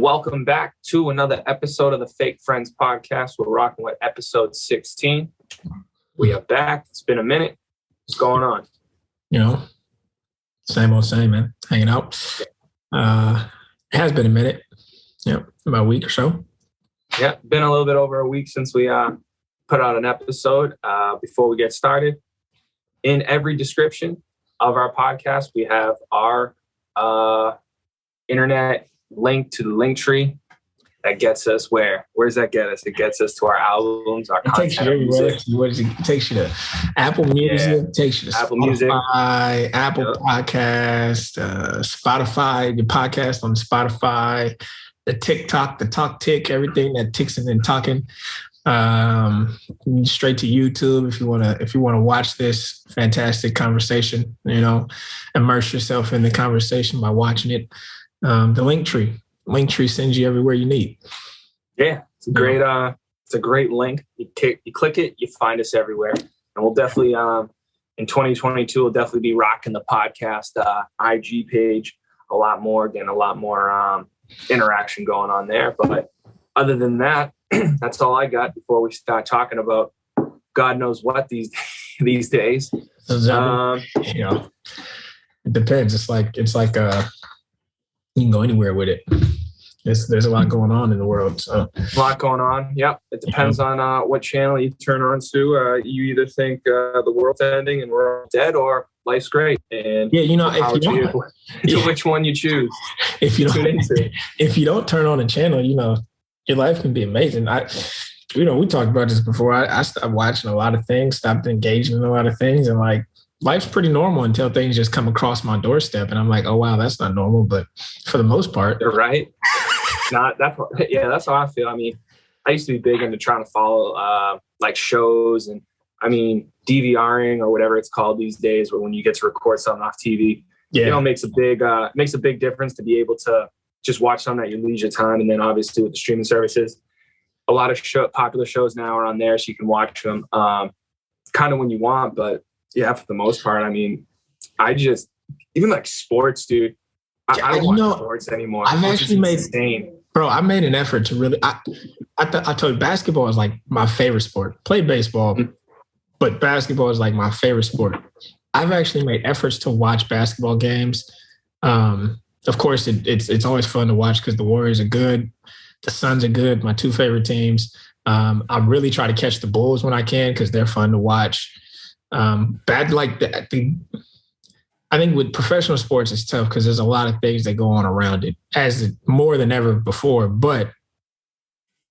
Welcome back to another episode of the Fake Friends podcast. We're rocking with episode 16. We are back. It's been a minute. What's going on? Same old same, man. Hanging out. It has been a minute. About a week or so. Yeah, been a little bit over a week since we put out an episode. Before we get started, in every description of our podcast, we have our internet link to the Linktree. That gets us where? Where does that get us? It gets us to our albums, our content. Takes you everywhere. It takes you to Apple Music, takes you to Apple Spotify, Music, Apple Podcast, Spotify, your podcast on Spotify, the TikTok, the Talk Tick, everything that ticks and talking. Straight to YouTube if you want to watch this fantastic conversation. Immerse yourself in the conversation by watching it. The Linktree sends you everywhere you need. Yeah, it's a great link. You click it, you find us everywhere, and we'll definitely in 2022 we'll definitely be rocking the podcast IG page a lot more, getting a lot more interaction going on there. But other than that, that's all I got before we start talking about God knows what these days. It depends. It's like you can go anywhere with it. There's a lot going on in the world. So a lot going on. Yep. It depends on what channel you turn on to. You either think the world's ending and we're all dead, or life's great. And which one you choose. If you don't turn on a channel, your life can be amazing. We talked about this before. I stopped watching a lot of things, stopped engaging in a lot of things, and life's pretty normal until things just come across my doorstep, and I'm like, oh wow, that's not normal. But for the most part, you're right. That's how I feel. I mean, I used to be big into trying to follow shows, and DVRing or whatever it's called these days, where when you get to record something off TV, makes a big difference to be able to just watch something at your leisure time. And then obviously with the streaming services, a lot of popular shows now are on there, so you can watch them kind of when you want. But yeah, for the most part, I just, even sports, dude. I don't watch sports anymore. I made an effort to really. I told you basketball is like my favorite sport. Played baseball, but basketball is like my favorite sport. I've actually made efforts to watch basketball games. Of course, it's always fun to watch because the Warriors are good, the Suns are good, my two favorite teams. I really try to catch the Bulls when I can because they're fun to watch. I think with professional sports, it's tough because there's a lot of things that go on around it, more than ever before. But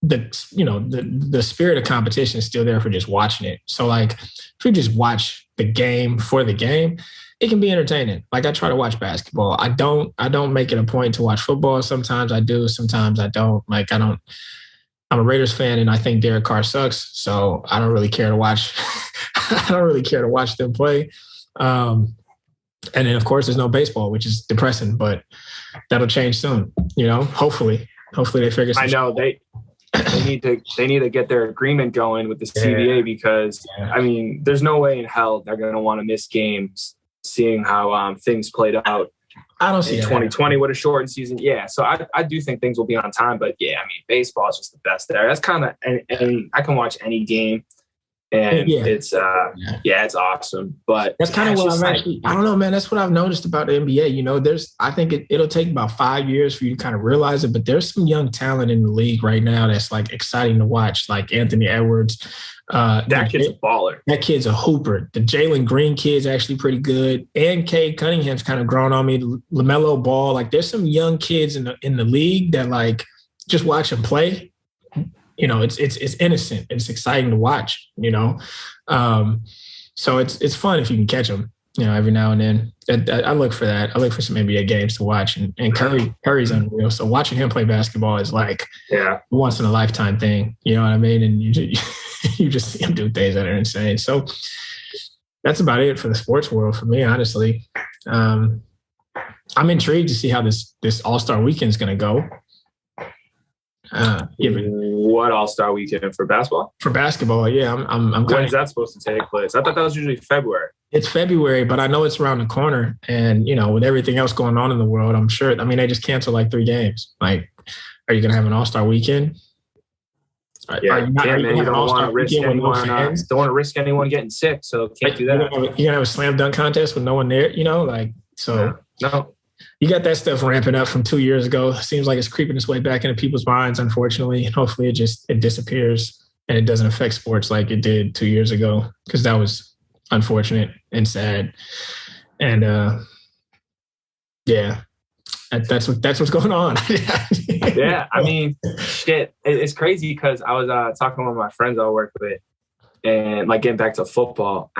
the spirit of competition is still there for just watching it. So if you just watch the game for the game, it can be entertaining. I try to watch basketball. I don't make it a point to watch football. Sometimes I do, sometimes I don't. I'm a Raiders fan, and I think Derek Carr sucks, so I don't really care to watch. I don't really care to watch them play. And then, of course, there's no baseball, which is depressing, but that'll change soon. Hopefully they figure something out. I know they need to get their agreement going with the CBA because there's no way in hell they're going to want to miss games, seeing how things played out. I don't see 2020 with a shortened season. Yeah, so I do think things will be on time, but baseball is just the best there. That's kind of, and I can watch any game. And it's awesome. But that's kind of what I don't know, man. That's what I've noticed about the NBA. I think it'll take about 5 years for you to kind of realize it, but there's some young talent in the league right now that's exciting to watch, like Anthony Edwards. That kid's a baller. That kid's a hooper. The Jalen Green kid's actually pretty good. And Cade Cunningham's kind of grown on me. LaMelo Ball. There's some young kids in the league that just watch them play. It's innocent. It's exciting to watch, so it's fun if you can catch them, every now and then. I look for that. I look for some NBA games to watch, and Curry's unreal. So watching him play basketball is once in a lifetime thing. You know what I mean? And you just see him do things that are insane. So that's about it for the sports world for me, honestly. I'm intrigued to see how this All-Star weekend is going to go. What All-Star weekend for basketball? For basketball, yeah. I'm When is that supposed to take place? I thought that was usually February. It's February, but I know it's around the corner. And, you know, with everything else going on in the world, I'm sure. I mean, they just canceled like 3 games. Like, are you going to have an All-Star weekend? Yeah, you don't want to risk anyone. Don't want to risk anyone getting sick, so can't do that. You're gonna have a slam dunk contest with no one there, you know, like so. No. You got that stuff ramping up from 2 years ago. Seems like it's creeping its way back into people's minds, unfortunately. And hopefully it disappears and it doesn't affect sports like it did 2 years ago, because that was unfortunate and sad. And yeah, that's what's going on. Yeah, I mean, shit, it's crazy because I was talking with my friends I work with, and like getting back to football.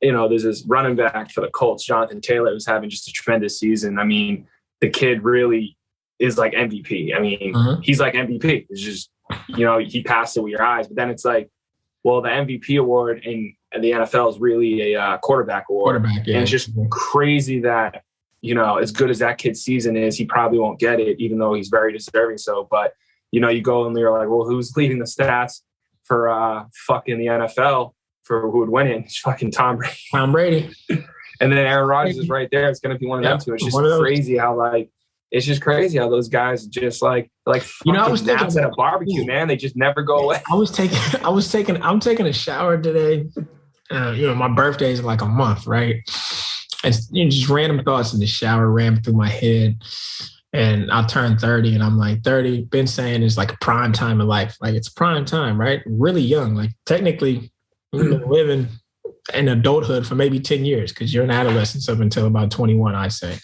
You know, there's this running back for the Colts, Jonathan Taylor, who's having just a tremendous season. I mean, the kid really is like MVP. I mean, he's like MVP. It's just, you know, he passed it with your eyes. But then it's like, well, the MVP award in the NFL is really a quarterback award. Yeah. And it's just crazy that, you know, as good as that kid's season is, he probably won't get it, even though he's very deserving. So, but, you know, you go and you're like, well, who's leading the stats for fucking the NFL? For who would win it? It's fucking Tom Brady. Tom Brady. And then Aaron Rodgers is right there. It's going to be one of them two. It's just crazy how those guys just like you know, I was thinking at a barbecue, man. They just never go away. I'm taking a shower today. You know, my birthday is in like a month, right? And you know, just random thoughts in the shower ran through my head. And I turned 30 and I'm like, 30, been saying it's like a prime time in life. Like it's prime time, right? Really young. Like technically, you've been living in adulthood for maybe 10 years because you're an adolescent up until about 21, I'd say.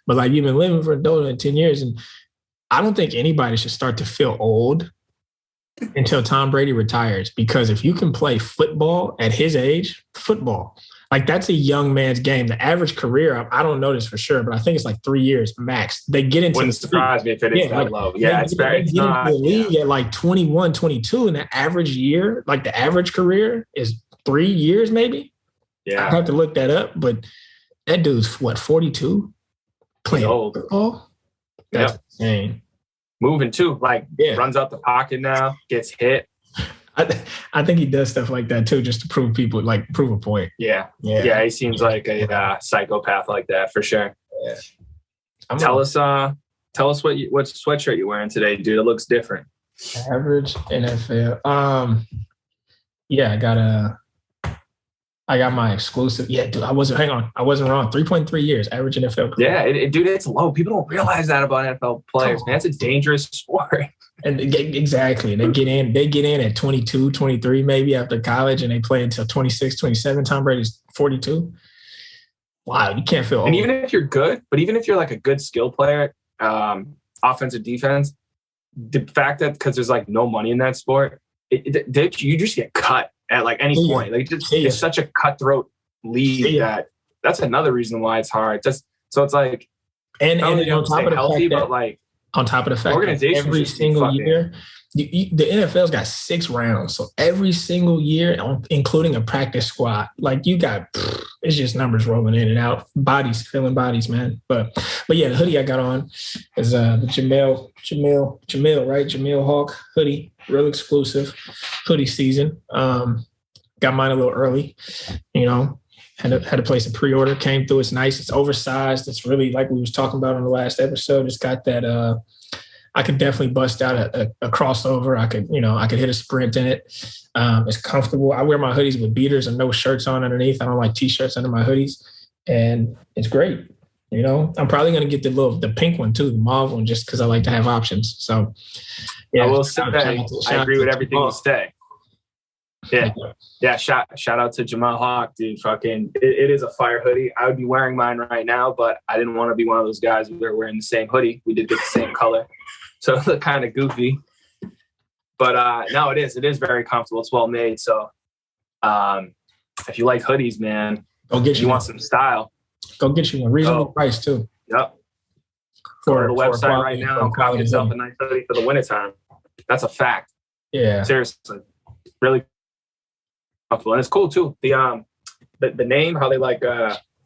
But like you've been living for adulthood 10 years. And I don't think anybody should start to feel old until Tom Brady retires. Because if you can play football at his age, like that's a young man's game. The average career, I don't know this for sure, but I think it's like 3 years max. They get into Wouldn't surprise me if it is that low. Yeah, it's very. They get into the league at like 21, 22, and the average year, like the average career is 3 years maybe. Yeah, I have to look that up, but that dude's what, 42, playing football. That's insane. Moving too, like runs out the pocket now, gets hit. I think he does stuff like that too, just to prove a point. Yeah. He seems like a psychopath like that for sure. Yeah. Tell us what sweatshirt you're wearing today, dude. It looks different. Average NFL. Yeah, I got my exclusive. Yeah, dude, I wasn't wrong. 3.3 years, average NFL career. Yeah, dude, it's low. People don't realize that about NFL players, man. It's a dangerous sport. And exactly. They get in at 22, 23 maybe after college, and they play until 26, 27. Tom Brady's 42. Wow, you can't feel old. And even if you're good, but even if you're like a good skill player, offensive, defense, the fact that because there's like no money in that sport, you just get cut at like any point. Like it's such a cutthroat league that's another reason why it's hard. Just so it's like and on top of the healthy, fact but like on top of the fact that every single year, the NFL's got 6 rounds. So every single year, including a practice squad, like you got, it's just numbers rolling in and out, filling bodies, man. But yeah, the hoodie I got on is the Jamil, right? Jamil Hawk hoodie, real exclusive hoodie season. Got mine a little early, you know. Had to place a pre-order, came through. It's nice. It's oversized. It's really like we was talking about on the last episode. It's got that. I could definitely bust out a crossover. I could hit a sprint in it. It's comfortable. I wear my hoodies with beaters and no shirts on underneath. I don't like t-shirts under my hoodies, and it's great. You know, I'm probably gonna get the pink one too, the mauve one, just because I like to have options. So, yeah, I will say I agree with everything you say. Yeah. Shout out to Jamal Hawk, dude. Fucking, it is a fire hoodie. I would be wearing mine right now, but I didn't want to be one of those guys who were wearing the same hoodie. We did get the same color, so it looked kind of goofy. But no, it is very comfortable. It's well made. So, if you like hoodies, man, go get you. Want some style? Go get you one. Reasonable price too. Yep. Go to the website right now and copy yourself a nice hoodie for the wintertime. That's a fact. Yeah. Seriously, really. And it's cool too. The name, how they like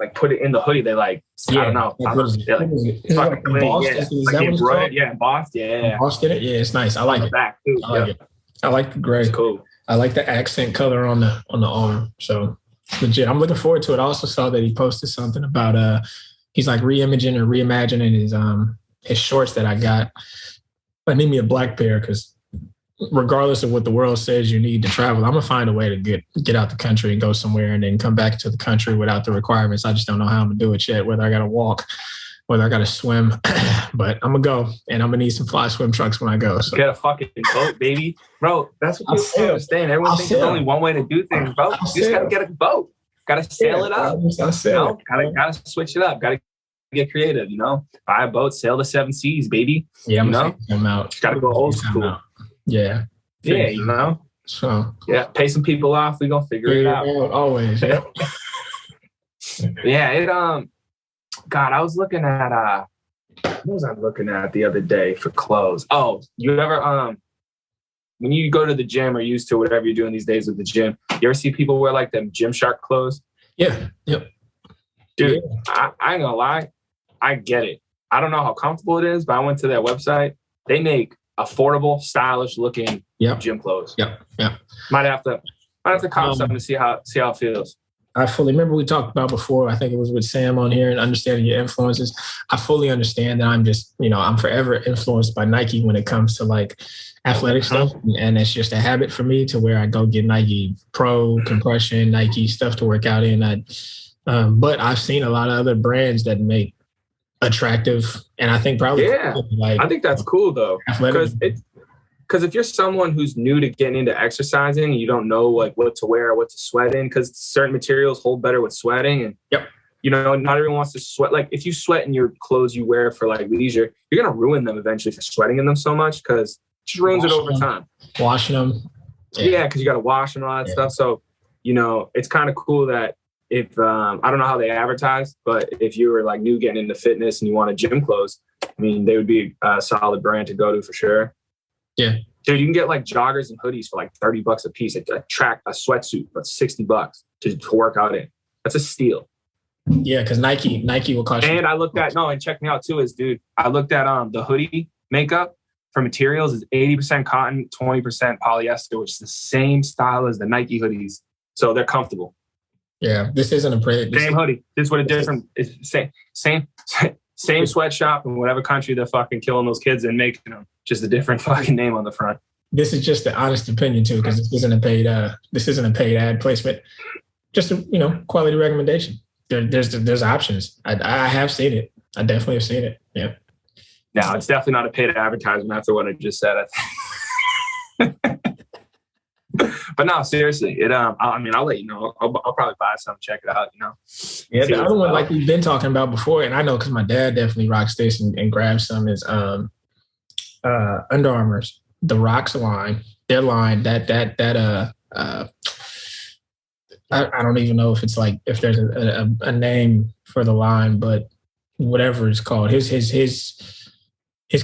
like put it in the hoodie. They like, I don't know. It's like embossed. Yeah. Is that what it's called? Yeah, embossed. Yeah. Embossed in it. Yeah, it's nice. I like it. Back too. I like it. I like the gray. It's cool. I like the accent color on the arm. So legit, I'm looking forward to it. I also saw that he posted something about he's like reimagining his shorts that I got. I need me a black pair because regardless of what the world says you need to travel, I'm gonna find a way to get out the country and go somewhere and then come back to the country without the requirements. I just don't know how I'm gonna do it yet, whether I gotta walk, whether I gotta swim, but I'm gonna go and I'm gonna need some fly swim trunks when I go. So. Get a fucking boat, baby. Bro, that's what people don't understand. Everyone thinks there's only one way to do things, bro. You just gotta get a boat. Gotta sail it up. Gotta switch it up. Gotta get creative, buy a boat, sail the 7 seas, baby. Yeah, I'm gonna them out. Gotta go old school. Yeah. So pay some people off. We gonna figure it out. Always. Yeah. Yeah. God, I was looking at what was I looking at the other day for clothes? Oh, you ever when you go to the gym or used to whatever you're doing these days with the gym, you ever see people wear like them Gymshark clothes? Yeah. Yep. Dude, I ain't gonna lie. I get it. I don't know how comfortable it is, but I went to their website. They make affordable, stylish looking gym clothes. Yep. Might have to cop something to see how it feels. I fully remember we talked about before. I think it was with Sam on here and understanding your influences. I fully understand that I'm just, I'm forever influenced by Nike when it comes to like athletic stuff. And it's just a habit for me to where I go get Nike Pro, compression, Nike stuff to work out in. But I've seen a lot of other brands that make attractive, and I think probably I think that's cool though, because if you're someone who's new to getting into exercising and you don't know like what to wear or what to sweat in, because certain materials hold better with sweating, and not everyone wants to sweat. Like if you sweat in your clothes you wear for like leisure, you're gonna ruin them eventually for sweating in them so much, because it just ruins it over time. Washing them, because you got to wash them and all that stuff. So it's kind of cool that. If I don't know how they advertise, but if you were like new getting into fitness and you wanted gym clothes, I mean, they would be a solid brand to go to for sure. Yeah. Dude, you can get like joggers and hoodies for like $30 a piece. A sweatsuit for $60 to work out in. That's a steal. Yeah, because Nike will cost you. And I looked at, and check me out too, I looked at the hoodie makeup for materials is 80% cotton, 20% polyester, which is the same style as the Nike hoodies. So they're comfortable. Yeah, this isn't a same hoodie. This is what a different. It's same sweatshop in whatever country they're fucking killing those kids and making them. Just a different fucking name on the front. This is just the honest opinion too, because this isn't a paid ad placement. Just a quality recommendation. There's options. I have seen it. I definitely have seen it. Yeah. No, it's definitely not a paid advertisement after what I just said. But no, seriously, I'll let you know. I'll probably buy some, check it out, Yeah, the other one, like we've been talking about before, and I know because my dad definitely rocks this and grabs some, is Under Armour's, the Rocks line, their line, I don't even know if it's like, if there's a name for the line, but whatever it's called, his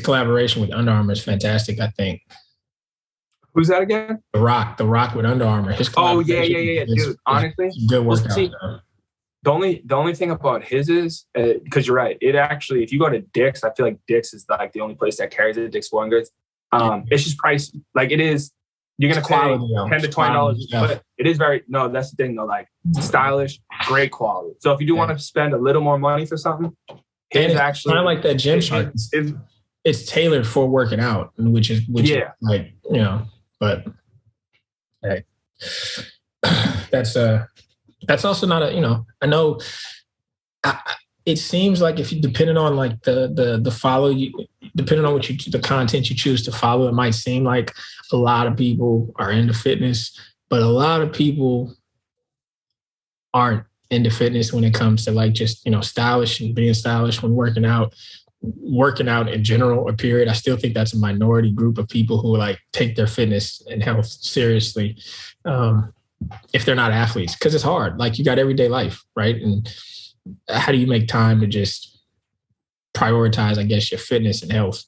collaboration with Under Armour is fantastic, I think. Who's that again? The Rock with Under Armour. Dude. Honestly, good workout. The only thing about his is because you're right. It actually, if you go to Dick's, I feel like Dick's is like the only place that carries it. Dick's Sporting Goods. It's just pricey. Like it is. You're gonna pay $10 to $20, but it is very. No, that's the thing though. Like stylish, great quality. So if you do want to spend a little more money for something, it's actually kind of like that Gymshark. It's tailored for working out, which is like But hey, that's also not I know it seems like if you, depending on like the follow you, depending on the content you choose to follow, it might seem like a lot of people are into fitness, but a lot of people aren't into fitness when it comes to like just, stylish and being stylish when working out in general, or period. I still think that's a minority group of people who like take their fitness and health seriously. If they're not athletes, because it's hard. Like you got everyday life, right? And how do you make time to just prioritize, I guess, your fitness and health?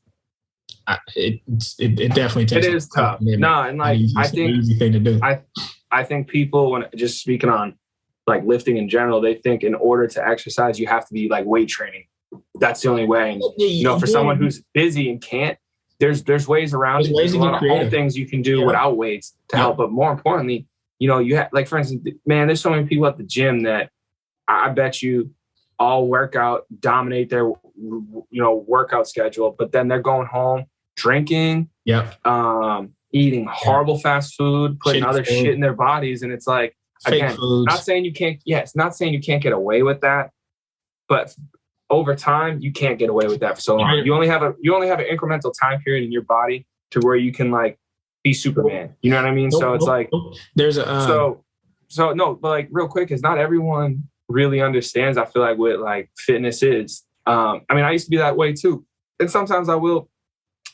It definitely takes. It is tough. No, and like I think easy thing to do. I think people, when just speaking on like lifting in general, they think in order to exercise, you have to be like weight training. That's the only way. And, you know, for someone who's busy and can't, there's ways around it. There's a lot of home things you can do without weights to help. But more importantly, you know, you have, like, for instance, man, there's so many people at the gym that I bet you all work out, dominate their, you know, workout schedule, but then they're going home, drinking, eating horrible fast food, putting other shit in their bodies. And it's like, again, not saying you can't, it's not saying you can't get away with that, but over time, you can't get away with that for so long. You only have an incremental time period in your body to where you can like be Superman. You know what I mean? So it's like there's a so no, but like real quick, is not everyone really understands. I feel like what like fitness is. I mean, I used to be that way too, and sometimes I will,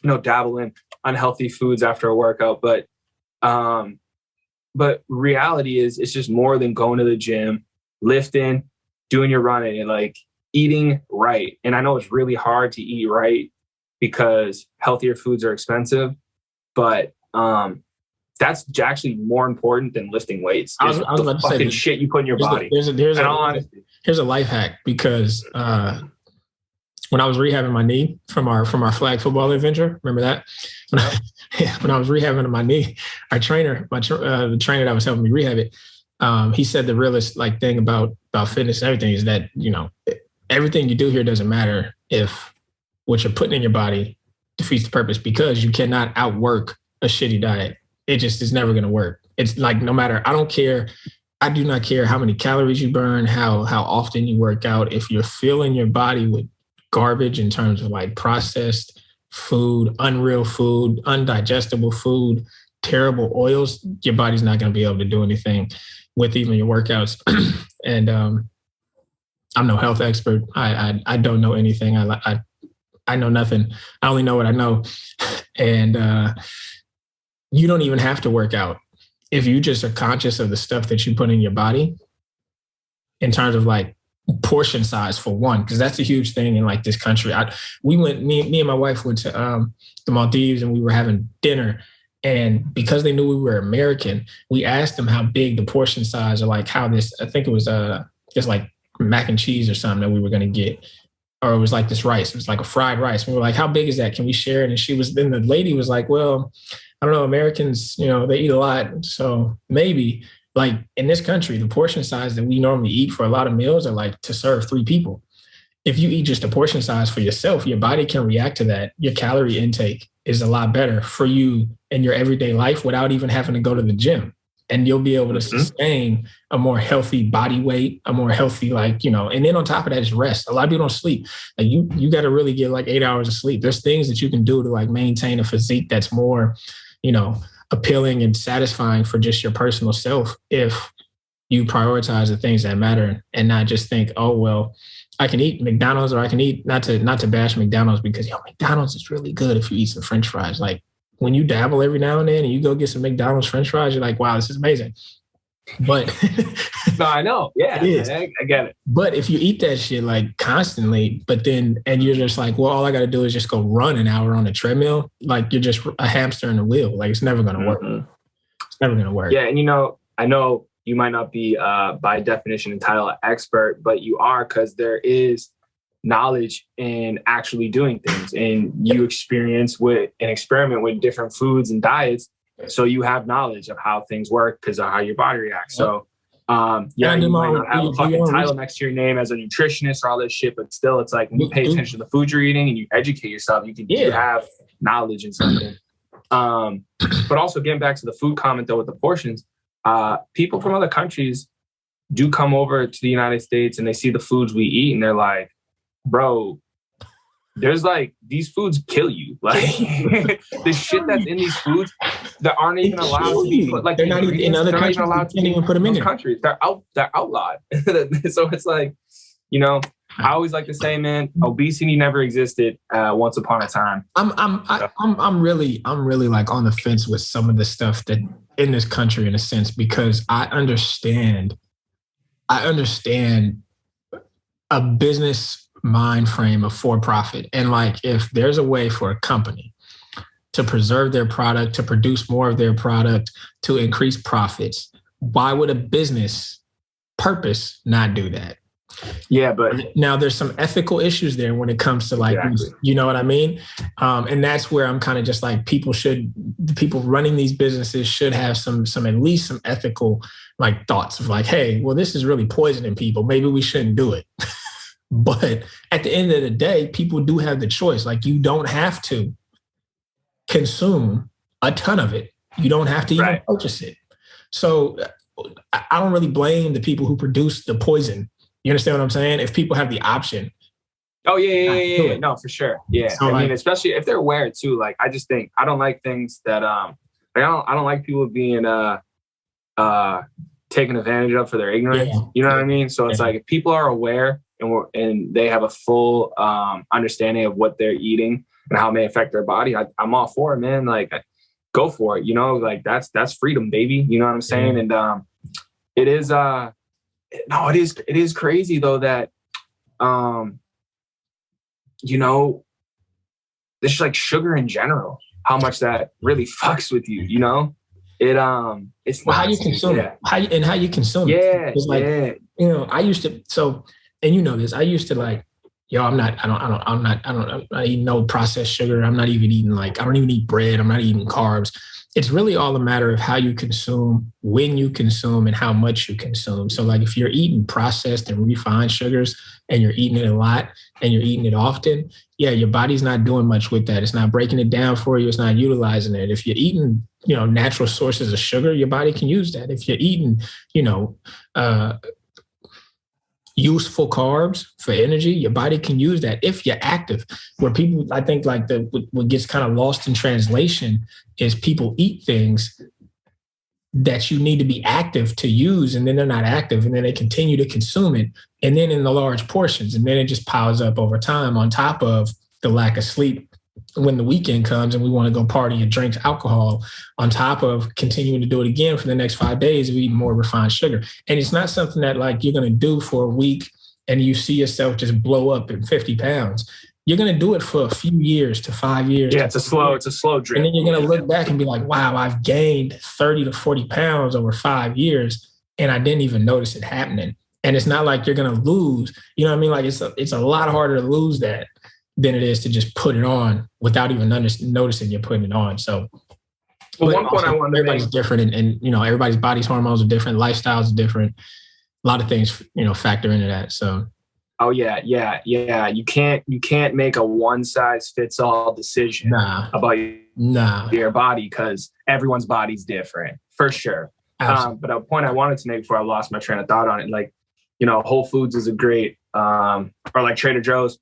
you know, dabble in unhealthy foods after a workout. But reality is, it's just more than going to the gym, lifting, doing your running, and like eating right. And I know it's really hard to eat right because healthier foods are expensive, but that's actually more important than lifting weights. I was about to say, shit you put in your body. Here's a life hack, because when I was rehabbing my knee from our flag football adventure, remember that? When I was rehabbing my knee, our trainer, the trainer that was helping me rehab it, he said the realest like thing about fitness and everything is that, you know, everything you do here doesn't matter if what you're putting in your body defeats the purpose, because you cannot outwork a shitty diet. It just is never going to work. It's like, no matter, I don't care. I do not care how many calories you burn, how often you work out. If you're filling your body with garbage in terms of like processed food, unreal food, undigestible food, terrible oils, your body's not going to be able to do anything with even your workouts. And I'm no health expert. I don't know anything. I know nothing. I only know what I know. And you don't even have to work out if you just are conscious of the stuff that you put in your body in terms of like portion size, for one, because that's a huge thing in like this country. Me and my wife went to the Maldives, and we were having dinner. And because they knew we were American, we asked them how big the portion size, or like how this, I think it was just like mac and cheese or something that we were going to get. Or it was like this rice. It was like a fried rice. We were like, how big is that? Can we share it? And then the lady was like, well, I don't know, Americans, you know, they eat a lot. So maybe, like, in this country, the portion size that we normally eat for a lot of meals are like to serve 3 people. If you eat just a portion size for yourself, your body can react to that. Your calorie intake is a lot better for you in your everyday life without even having to go to the gym. And you'll be able to sustain a more healthy body weight, a more healthy, like, you know, and then on top of that is rest. A lot of people don't sleep. Like you got to really get like 8 hours of sleep. There's things that you can do to like maintain a physique that's more, you know, appealing and satisfying for just your personal self if you prioritize the things that matter and not just think, oh, well, I can eat McDonald's, or I can eat, not to bash McDonald's, because, yo, McDonald's is really good if you eat some French fries. Like, when you dabble every now and then and you go get some McDonald's French fries, you're like, wow, this is amazing. But no, I know. Yeah, I get it. But if you eat that shit like constantly, and you're just like, well, all I got to do is just go run an hour on a treadmill, like you're just a hamster in a wheel. Like, it's never going to work. It's never going to work. Yeah. And, you know, I know you might not be by definition entitled an expert, but you are, because there is knowledge in actually doing things, and you experience with and experiment with different foods and diets. So you have knowledge of how things work because of how your body reacts. So, you might not have a fucking title next to your name as a nutritionist or all this shit, but still, it's like when you pay attention to the food you're eating and you educate yourself, you have knowledge in something. But also, getting back to the food comment though, with the portions, people from other countries do come over to the United States and they see the foods we eat and they're like, bro, there's like, these foods kill you. Like, the shit that's in these foods that aren't even allowed to be put, like, they're not even in other countries. Allowed to even put them in countries. They're outlawed. So it's like, you know, I always like to say, man, obesity never existed once upon a time. I'm really like on the fence with some of the stuff that in this country, in a sense, because I understand a business mind frame of for-profit. And like, if there's a way for a company to preserve their product, to produce more of their product, to increase profits, why would a business purpose not do that. Yeah, but now there's some ethical issues there when it comes to like, exactly. You know what I mean? And that's where I'm kind of just like, the people running these businesses should have some at least some ethical like thoughts of like, hey, well, this is really poisoning people. Maybe we shouldn't do it. But at the end of the day, people do have the choice. Like, you don't have to consume a ton of it. You don't have to even purchase it. So I don't really blame the people who produce the poison. You understand what I'm saying? If people have the option. Oh, yeah. No, for sure. Yeah. So I mean, especially if they're aware too, like, I just think I don't like things that, I don't like people being, taken advantage of for their ignorance. Yeah. You know what I mean? So it's like, if people are aware and they have a full, understanding of what they're eating and how it may affect their body, I'm all for it, man. Like, go for it. You know, like that's freedom, baby. You know what I'm saying? Yeah. And, it is, no, it is crazy though that, you know, it's like sugar in general, how much that really fucks with you, you know? It's how you consume it, how you consume it. Yeah. It's like, you know, I used to, and you know this, I used to like, yo, I'm not eating no processed sugar. I'm not even eating I don't even eat bread. I'm not eating carbs. It's really all a matter of how you consume, when you consume, and how much you consume. So like, if you're eating processed and refined sugars and you're eating it a lot and you're eating it often, yeah, your body's not doing much with that. It's not breaking it down for you. It's not utilizing it. If you're eating, you know, natural sources of sugar, your body can use that. If you're eating, you know, useful carbs for energy, your body can use that if you're active. Where people, I think like what gets kind of lost in translation is people eat things that you need to be active to use, and then they're not active, and then they continue to consume it, and then in the large portions, and then it just piles up over time on top of the lack of sleep when the weekend comes and we want to go party and drink alcohol, on top of continuing to do it again for the next 5 days of eating more refined sugar. And it's not something that like you're going to do for a week and you see yourself just blow up in 50 pounds. You're going to do it for a few years to 5 years. Yeah, it's a slow drip. And then you're going to look back and be like, wow, I've gained 30 to 40 pounds over 5 years and I didn't even notice it happening. And it's not like you're going to lose, you know what I mean? Like it's a lot harder to lose that than it is to just put it on without even noticing you're putting it on. So, well, one point I want to everybody's different, and you know, everybody's body's hormones are different, lifestyles are different. A lot of things, you know, factor into that. So, oh yeah. You can't make a one size fits all decision about your body, because everyone's body's different for sure. But a point I wanted to make before I lost my train of thought on it, like, you know, Whole Foods is a great, or like Trader Joe's,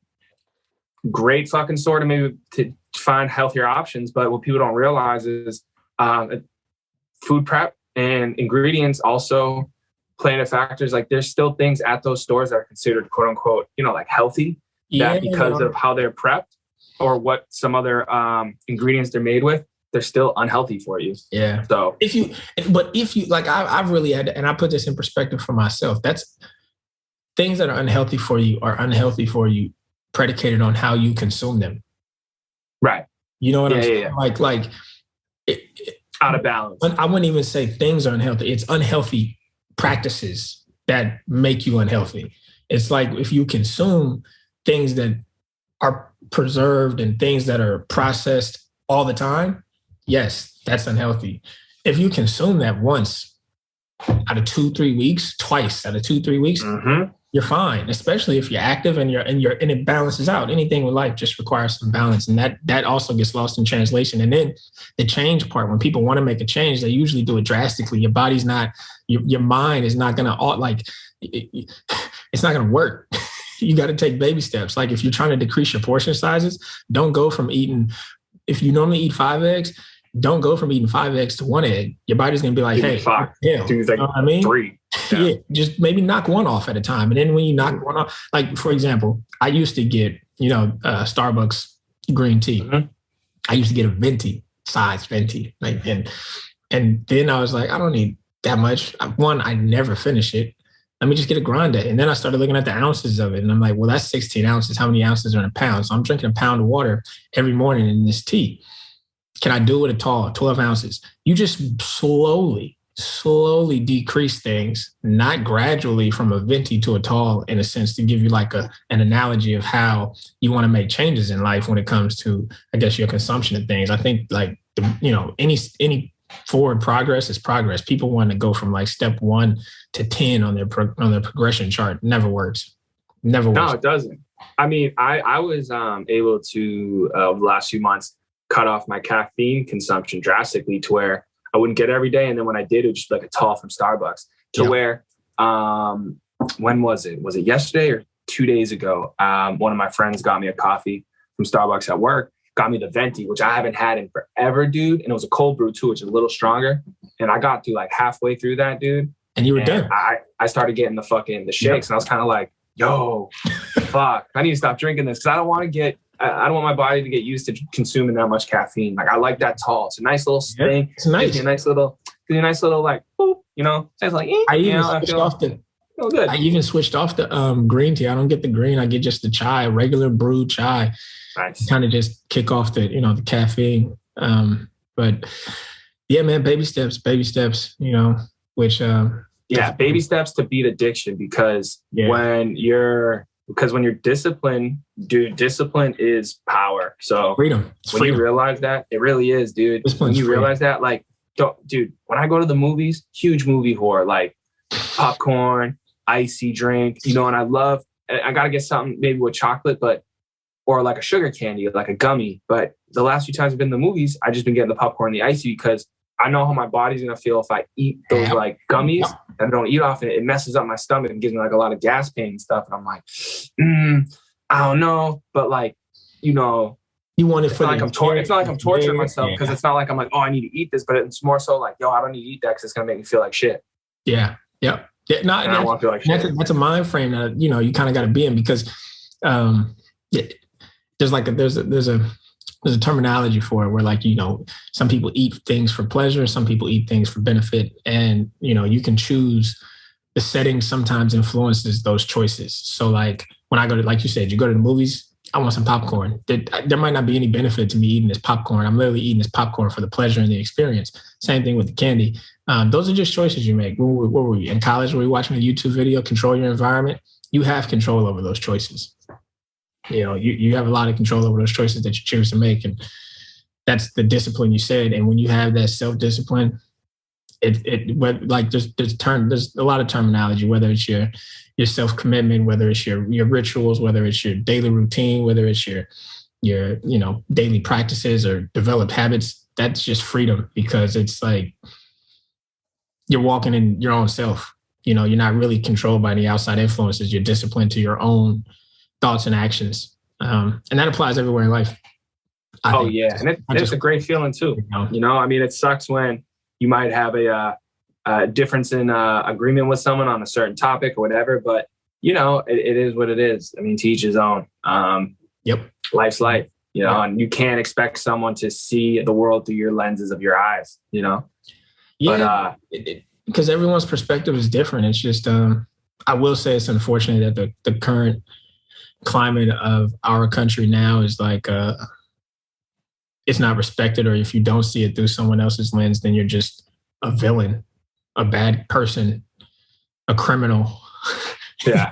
great fucking store to maybe to find healthier options. But what people don't realize is food prep and ingredients also play into factors. Like, there's still things at those stores that are considered quote unquote, you know, like healthy, that because of how they're prepped or what some other ingredients they're made with, they're still unhealthy for you. Yeah. So if you like, I've really had to, and I put this in perspective for myself, that's things that are unhealthy for you are unhealthy for you predicated on how you consume them. Right. You know what I'm saying? Yeah. Like out of balance. I wouldn't even say things are unhealthy. It's unhealthy practices that make you unhealthy. It's like if you consume things that are preserved and things that are processed all the time, yes, that's unhealthy. If you consume that once out of 2-3 weeks, twice out of 2-3 weeks, you're fine, especially if you're active and it balances out. Anything with life just requires some balance. And that also gets lost in translation. And then the change part, when people want to make a change, they usually do it drastically. Your body's not, your mind is not going to it's not going to work. You got to take baby steps. Like if you're trying to decrease your portion sizes, don't go from eating, if you normally eat 5 eggs, don't go from eating 5 eggs to 1 egg. Your body's going to be like, hey, like you know what I mean? 3. Yeah, just maybe knock one off at a time. And then when you knock one off, like for example, I used to get, Starbucks green tea. I used to get a venti size venti. And then I was like, I don't need that much. One, I never finish it. Let me just get a grande. And then I started looking at the ounces of it. And I'm like, well, that's 16 ounces. How many ounces are in a pound? So I'm drinking a pound of water every morning in this tea. Can I do it at all? 12 ounces. You just slowly slowly decrease things, not gradually from a venti to a tall, in a sense, to give you like an analogy of how you want to make changes in life when it comes to, I guess, your consumption of things. I think like, any forward progress is progress. People want to go from like step 1 to 10 on their progression chart. Never works. Never works. No, it doesn't. I mean, I was able to, the last few months, cut off my caffeine consumption drastically to where I wouldn't get it every day. And then when I did, it was just like a tall from Starbucks to where, when was it? Was it yesterday or 2 days ago? One of my friends got me a coffee from Starbucks at work, got me the venti, which I haven't had in forever, dude. And it was a cold brew too, which is a little stronger. And I got through like halfway through that, dude. And you were done. I started getting the shakes, and I was kind of like, yo, fuck, I need to stop drinking this. Cause I don't want my body to get used to consuming that much caffeine. Like I like that tall. It's a nice little thing. It's nice. A nice little like, boop, it's like, I even switched off the green tea. I don't get the green. I get just the chai, regular brewed chai. Nice. Kind of just kick off the, the caffeine. But yeah, man, baby steps, which, baby steps to beat addiction, because when you're disciplined, dude, discipline is power. So freedom. You realize that, it really is, dude. When you realize that, like, dude, when I go to the movies, huge movie whore, like popcorn, icy drink, and I got to get something maybe with chocolate, or like a sugar candy, like a gummy. But the last few times I've been in the movies, I just been getting the popcorn and the icy, because I know how my body's going to feel if I eat those like gummies and I don't eat often. It messes up my stomach and gives me like a lot of gas pain and stuff. And I'm like, I don't know. But like, you want it for like it's not like I'm torturing myself, because it's not like I'm like, oh, I need to eat this, but it's more so like, yo, I don't need to eat that because it's going to make me feel like shit. Yeah. Yep. Yeah. No, I don't want to feel like shit. That's a mind frame that, you kind of got to be in, because there's a terminology for it where, like, some people eat things for pleasure, some people eat things for benefit. And, you can choose the setting sometimes influences those choices. So like when I go to, like you said, you go to the movies, I want some popcorn. There might not be any benefit to me eating this popcorn. I'm literally eating this popcorn for the pleasure and the experience. Same thing with the candy. Those are just choices you make. What were we in college? Were we watching a YouTube video, control your environment? You have control over those choices. You have a lot of control over those choices that you choose to make. And that's the discipline you said. And when you have that self-discipline, there's a lot of terminology, whether it's your self-commitment, whether it's your rituals, whether it's your daily routine, whether it's your daily practices or developed habits. That's just freedom, because it's like you're walking in your own self. You're not really controlled by any outside influences. You're disciplined to your own thoughts and actions. And that applies everywhere in life. I think. And it's a great feeling too. I mean, it sucks when you might have a difference in agreement with someone on a certain topic or whatever, but it is what it is. I mean, to each his own. Life's life, and you can't expect someone to see the world through your lenses of your eyes, Yeah, but, because everyone's perspective is different. It's just, I will say it's unfortunate that the current climate of our country now is like, it's not respected, or if you don't see it through someone else's lens, then you're just a villain, a bad person, a criminal. Yeah.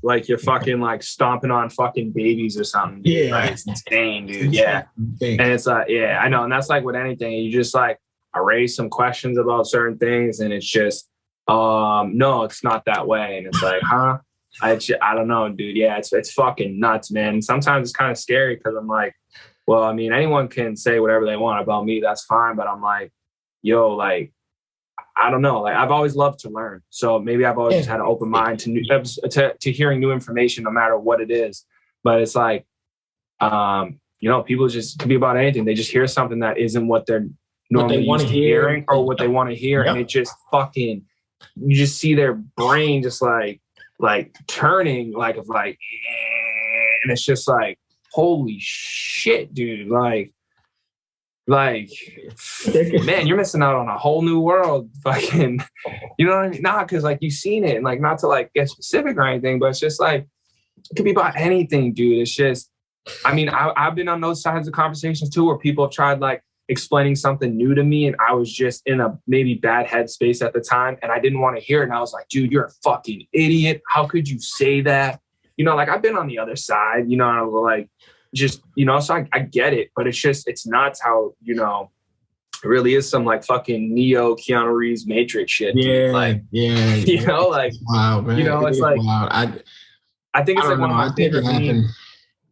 Like you're fucking like stomping on fucking babies or something. Dude. Yeah. Like, it's insane, dude. Yeah. And it's like, I know. And that's like with anything. You just like, I raise some questions about certain things, and it's just, no, it's not that way. And it's like, huh? I don't know, dude. Yeah, it's fucking nuts, man. And sometimes it's kind of scary, because I'm like, well, I mean, anyone can say whatever they want about me. That's fine. But I'm like, yo, like, I don't know. Like, I've always loved to learn. So maybe I've always just had an open mind to hearing new information, no matter what it is. But it's like, people just could be about anything. They just hear something that isn't what they're normally used to hearing, or what they want to hear. Yep. And it just fucking, you just see their brain just like turning like, and it's just like, holy shit, dude. Like, man, you're missing out on a whole new world. Fucking, you know what I mean? Nah, because like you've seen it, and like not to like get specific or anything, but it's just like, it could be about anything, dude. It's just, I mean, I've been on those sides of conversations too, where people have tried like, explaining something new to me and I was just in a maybe bad headspace at the time and I didn't want to hear it. And I was like, dude, you're a fucking idiot. How could you say that? You know, like I've been on the other side, you know, and I was like, just, you know, so I get it, but it's nuts how, you know, it really is some like fucking Neo Keanu Reeves Matrix shit. Yeah. Like, yeah. You know, like, wow, man. You know, it's like, wild. I think it's like one of my favorite memes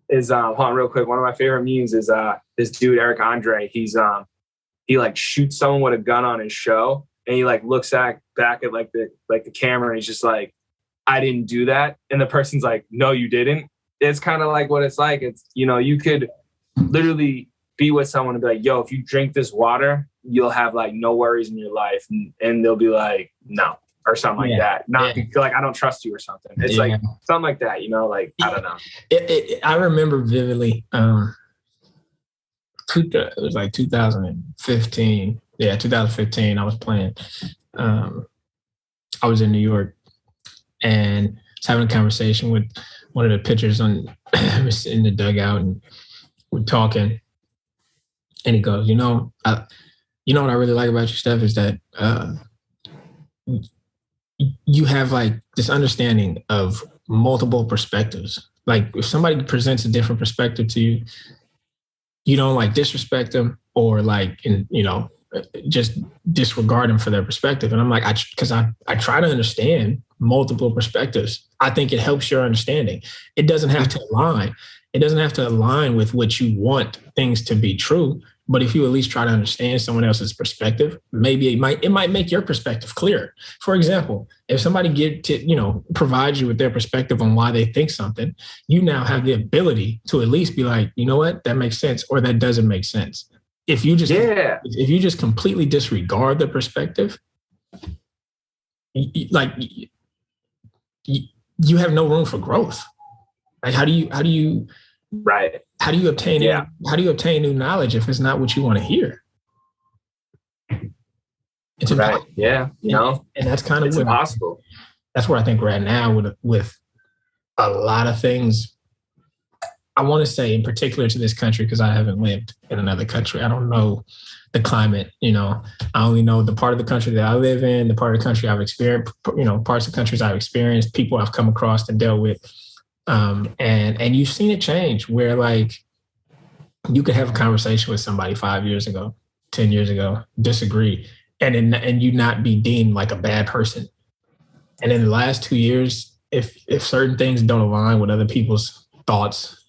is, hold on real quick. One of my favorite memes is this dude, Eric Andre. He like shoots someone with a gun on his show and he like looks back at like the camera and he's just like, I didn't do that. And the person's like, no, you didn't. It's kind of like what it's like. It's, you know, you could literally be with someone and be like, yo, if you drink this water, you'll have like no worries in your life. And they'll be like, no, or something like that. Not like, I don't trust you or something. It's like something like that, you know, like, I don't know. I remember vividly, it was like 2015. Yeah, 2015. I was playing. I was in New York and was having a conversation with one of the pitchers in the dugout, and we're talking. And he goes, you know what I really like about you, Steph, is that you have like this understanding of multiple perspectives. Like if somebody presents a different perspective to you, you don't like disrespect them or like, just disregard them for their perspective. And I'm like, because I try to understand multiple perspectives. I think it helps your understanding. It doesn't have to align. It doesn't have to align with what you want things to be true. But if you at least try to understand someone else's perspective, maybe it might make your perspective clearer. For example, if somebody provides you with their perspective on why they think something, you now have the ability to at least be like, you know what, that makes sense, or that doesn't make sense. If you just completely disregard the perspective, you have no room for growth. Like how do you right? How do you obtain new knowledge if it's not what you want to hear? It's impossible. Yeah, and that's kind of it's impossible. That's where I think we're at now with a lot of things. I want to say in particular to this country, because I haven't lived in another country. I don't know the climate, I only know the part of the country that I live in, the part of the country I've experienced, parts of countries I've experienced, people I've come across and dealt with. And you've seen it change where like you could have a conversation with somebody 5 years ago, 10 years ago, disagree, and you not be deemed like a bad person. And in the last 2 years, if certain things don't align with other people's thoughts,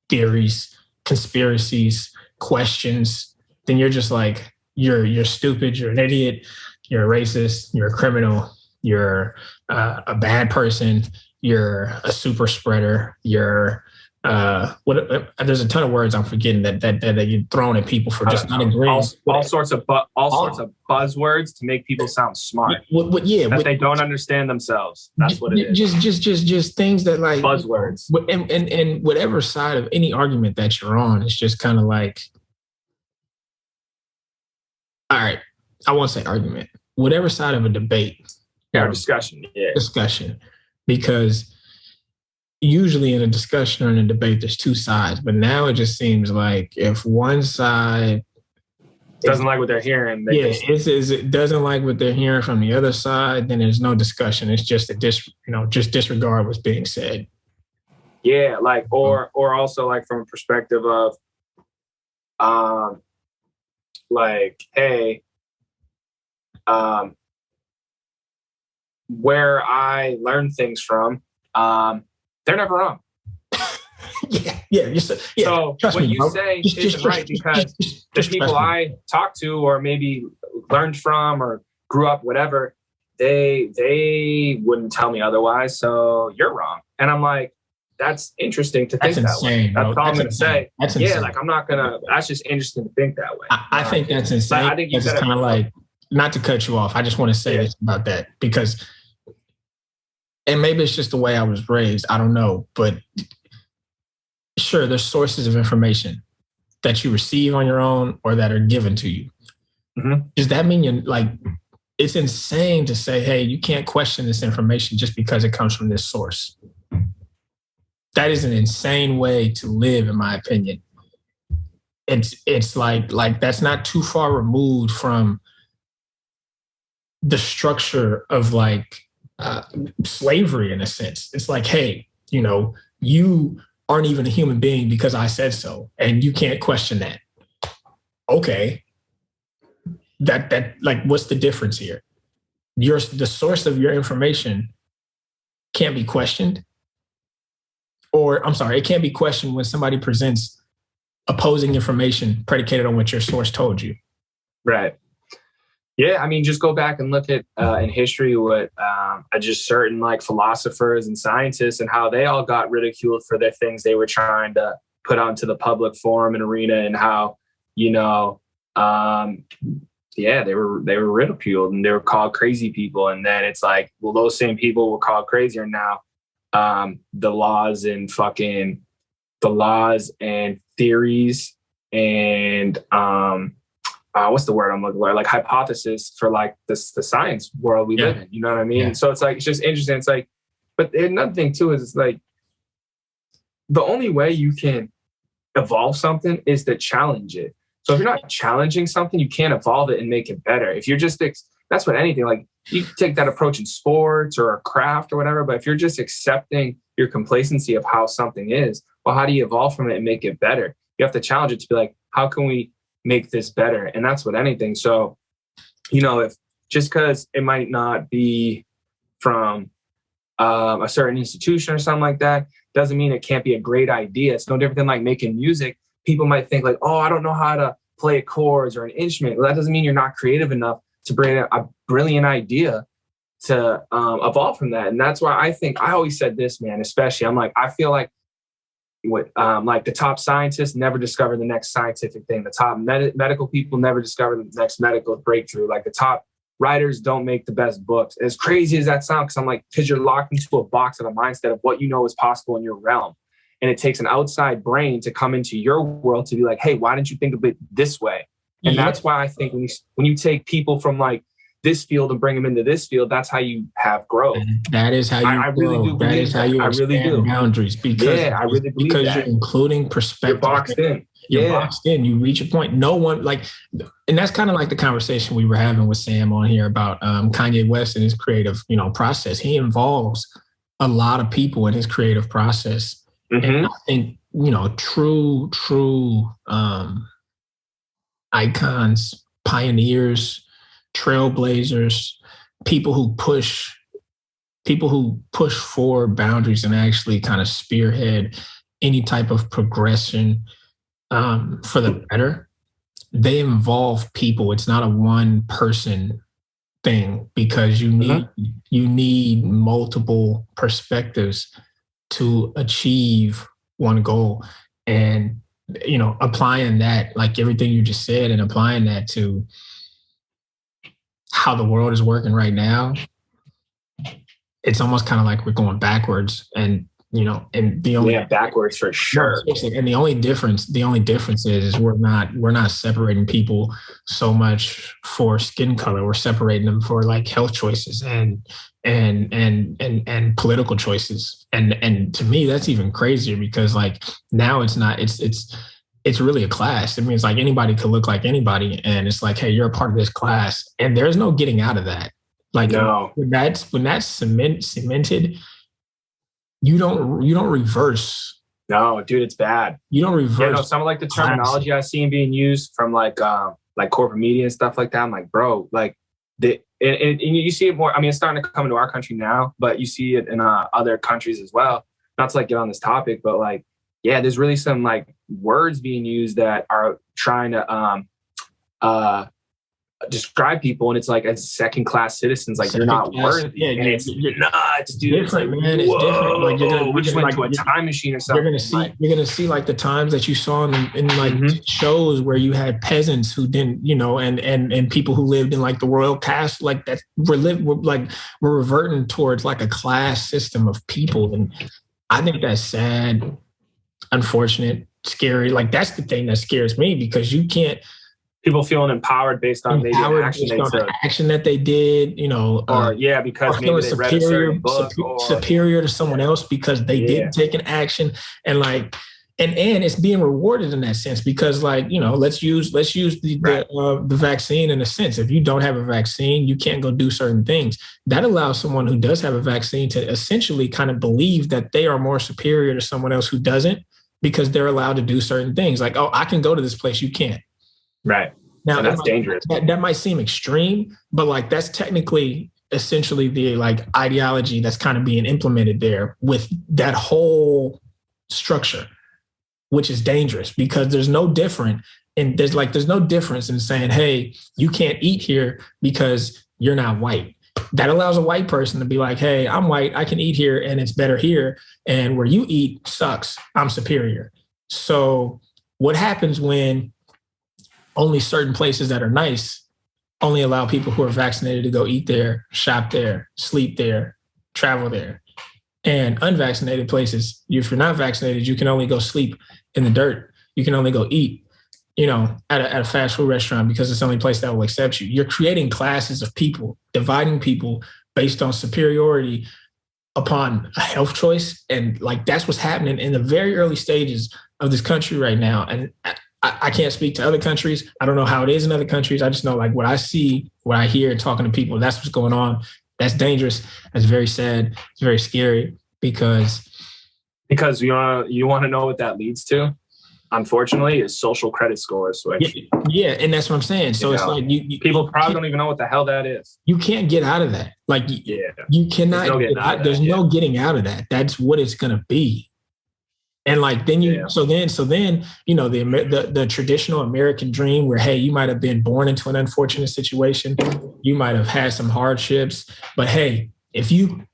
theories, conspiracies, questions, then you're just like, you're stupid, you're an idiot, you're a racist, you're a criminal, you're a bad person, you're a super spreader, you're there's a ton of words I'm forgetting that you're throwing at people for just not agreeing. All sorts of buzzwords to make people sound smart. That they don't understand themselves. That's what it is. Just things that like buzzwords. And whatever side of any argument that you're on, it's just kind of like, all right, I won't say argument. Whatever side of a debate or discussion. Yeah. Discussion. Because usually in a discussion or in a debate, there's two sides. But now it just seems like if one side doesn't like what they're hearing, it doesn't like what they're hearing from the other side, then there's no discussion. It's just just disregard what's being said. Yeah, like or also like from a perspective of like, hey, where I learn things from, they're never wrong. So what you say isn't right because the people I talk to or maybe learned from or grew up, whatever, they wouldn't tell me otherwise. So you're wrong. And I'm like, that's interesting to think that way. That's all I'm going to say. That's insane. Like that's just interesting to think that way. I think that's insane. I think it's kind of like, not to cut you off, I just want to say this about that because, and maybe it's just the way I was raised, I don't know, but sure, there's sources of information that you receive on your own or that are given to you. Mm-hmm. Does that mean you're like, it's insane to say, hey, you can't question this information just because it comes from this source. That is an insane way to live, in my opinion. it's like that's not too far removed from the structure of like slavery in a sense. It's like, hey, you know, you aren't even a human being because I said so, and you can't question that. Okay, that like, what's the difference here? The source of your information can't be questioned, or I'm sorry, it can't be questioned when somebody presents opposing information predicated on what your source told you. Right. Yeah, I mean, just go back and look at in history what just certain like philosophers and scientists and how they all got ridiculed for their things they were trying to put onto the public forum and arena, and how, you know, they were ridiculed and they were called crazy people. And then it's like, well, those same people were called crazier now. The laws and theories and what's the word I'm looking for? Like hypothesis for like the science world we live in. You know what I mean? Yeah. So it's like, it's just interesting. It's like, but another thing too is it's like the only way you can evolve something is to challenge it. So if you're not challenging something, you can't evolve it and make it better. If you're just, that's what anything, like you take that approach in sports or a craft or whatever, but if you're just accepting your complacency of how something is, well, how do you evolve from it and make it better? You have to challenge it to be like, how can we make this better? And that's what anything. So, you know, if just because it might not be from a certain institution or something like that, doesn't mean it can't be a great idea. It's no different than like making music. People might think like, oh, I don't know how to play chords or an instrument. Well, that doesn't mean you're not creative enough to bring a brilliant idea to evolve from that. And that's why I think, I always said this, man, especially, I'm like, I feel like like the top scientists never discover the next scientific thing. The top medical people never discover the next medical breakthrough. Like the top writers don't make the best books. As crazy as that sounds, because I'm like, because you're locked into a box of a mindset of what you know is possible in your realm. And it takes an outside brain to come into your world to be like, hey, why didn't you think of it this way? And that's why I think when you take people from like this field and bring them into this field, that's how you have growth. That is how you I really do. That is how you expand boundaries, because I really believe because you're including perspective. You're boxed in. You're boxed in. You reach a point. No one like, and that's kind of like the conversation we were having with Sam on here about Kanye West and his creative, you know, process. He involves a lot of people in his creative process. Mm-hmm. And I think, you know, true icons, pioneers, trailblazers, people who push forward boundaries and actually kind of spearhead any type of progression for the better. They involve people. It's not a one person thing, because you need multiple perspectives to achieve one goal. And, you know, applying that, like everything you just said, and applying that to how the world is working right now, it's almost kind of like we're going backwards. And, you know, and the only backwards for sure. And the only difference is we're not separating people so much for skin color. We're separating them for like health choices and political choices. And to me, that's even crazier, because like now it's really a class. I mean, it's like anybody could look like anybody, and it's like, hey, you're a part of this class, and there's no getting out of that. Like when that's cemented, you don't reverse. No, dude, it's bad. You don't reverse. Yeah, no, some of like the terminology I've seen being used from like corporate media and stuff like that. I'm like, bro, like and you see it more. I mean, it's starting to come into our country now, but you see it in other countries as well. Not to like get on this topic, but like, yeah, there's really some like words being used that are trying to describe people, and it's like as second-class citizens, like you're not worthy. Yeah, and it's nuts, dude. Different, it's like, man. It's different. Like we just went to a time machine or something. You're gonna see like the times that you saw in like shows where you had peasants who didn't, you know, and people who lived in like the royal caste, like that we're reverting towards like a class system of people, and I think that's sad, unfortunate, scary. Like that's the thing that scares me, because you can't. People feeling empowered based on maybe an action that they did, you know, because maybe they read a certain book, superior to someone else because they didn't take an action. And like, and it's being rewarded in that sense because, like, you know, let's use the vaccine in a sense. If you don't have a vaccine, you can't go do certain things. That allows someone who does have a vaccine to essentially kind of believe that they are more superior to someone else who doesn't because they're allowed to do certain things. Like, oh, I can go to this place, you can't. Right. Now, and that's dangerous. That might seem extreme, but like that's technically essentially the like ideology that's kind of being implemented there with that whole structure, which is dangerous because there's no difference in saying, hey, you can't eat here because you're not white. That allows a white person to be like, hey, I'm white, I can eat here and it's better here. And where you eat sucks, I'm superior. So what happens when only certain places that are nice only allow people who are vaccinated to go eat there, shop there, sleep there, travel there? And unvaccinated places, if you're not vaccinated, you can only go sleep in the dirt. You can only go eat, you know, at a fast food restaurant because it's the only place that will accept you. You're creating classes of people, dividing people based on superiority upon a health choice. And like that's what's happening in the very early stages of this country right now. And I can't speak to other countries. I don't know how it is in other countries. I just know like what I see, what I hear talking to people, that's what's going on. That's dangerous. That's very sad. It's very scary because you want to know what that leads to? Unfortunately, is social credit scores. Yeah, and that's what I'm saying. So it's like people probably don't even know what the hell that is. You can't get out of that. Like you cannot. There's no getting out of that. That's what it's gonna be. And like then so then you know the traditional American dream where hey, you might have been born into an unfortunate situation, you might have had some hardships, but hey, if you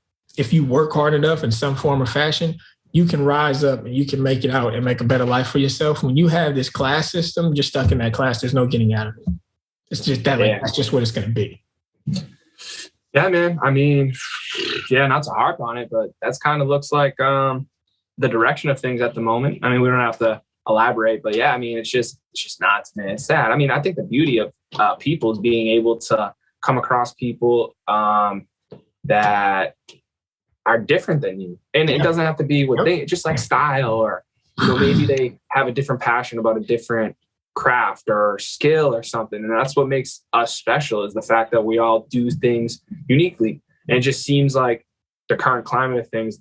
work hard enough in some form or fashion, you can rise up and you can make it out and make a better life for yourself. When you have this class system, you're stuck in that class. There's no getting out of it. It's just that that's just what it's going to be. Yeah, man. I mean, not to harp on it, but that's kind of looks like the direction of things at the moment. I mean, we don't have to elaborate, but yeah, I mean, it's just nuts, man. It's sad. I mean, I think the beauty of people is being able to come across people that are different than you. And it doesn't have to be what they, just like style or, you know, maybe they have a different passion about a different craft or skill or something. And that's what makes us special is the fact that we all do things uniquely. And it just seems like the current climate of things,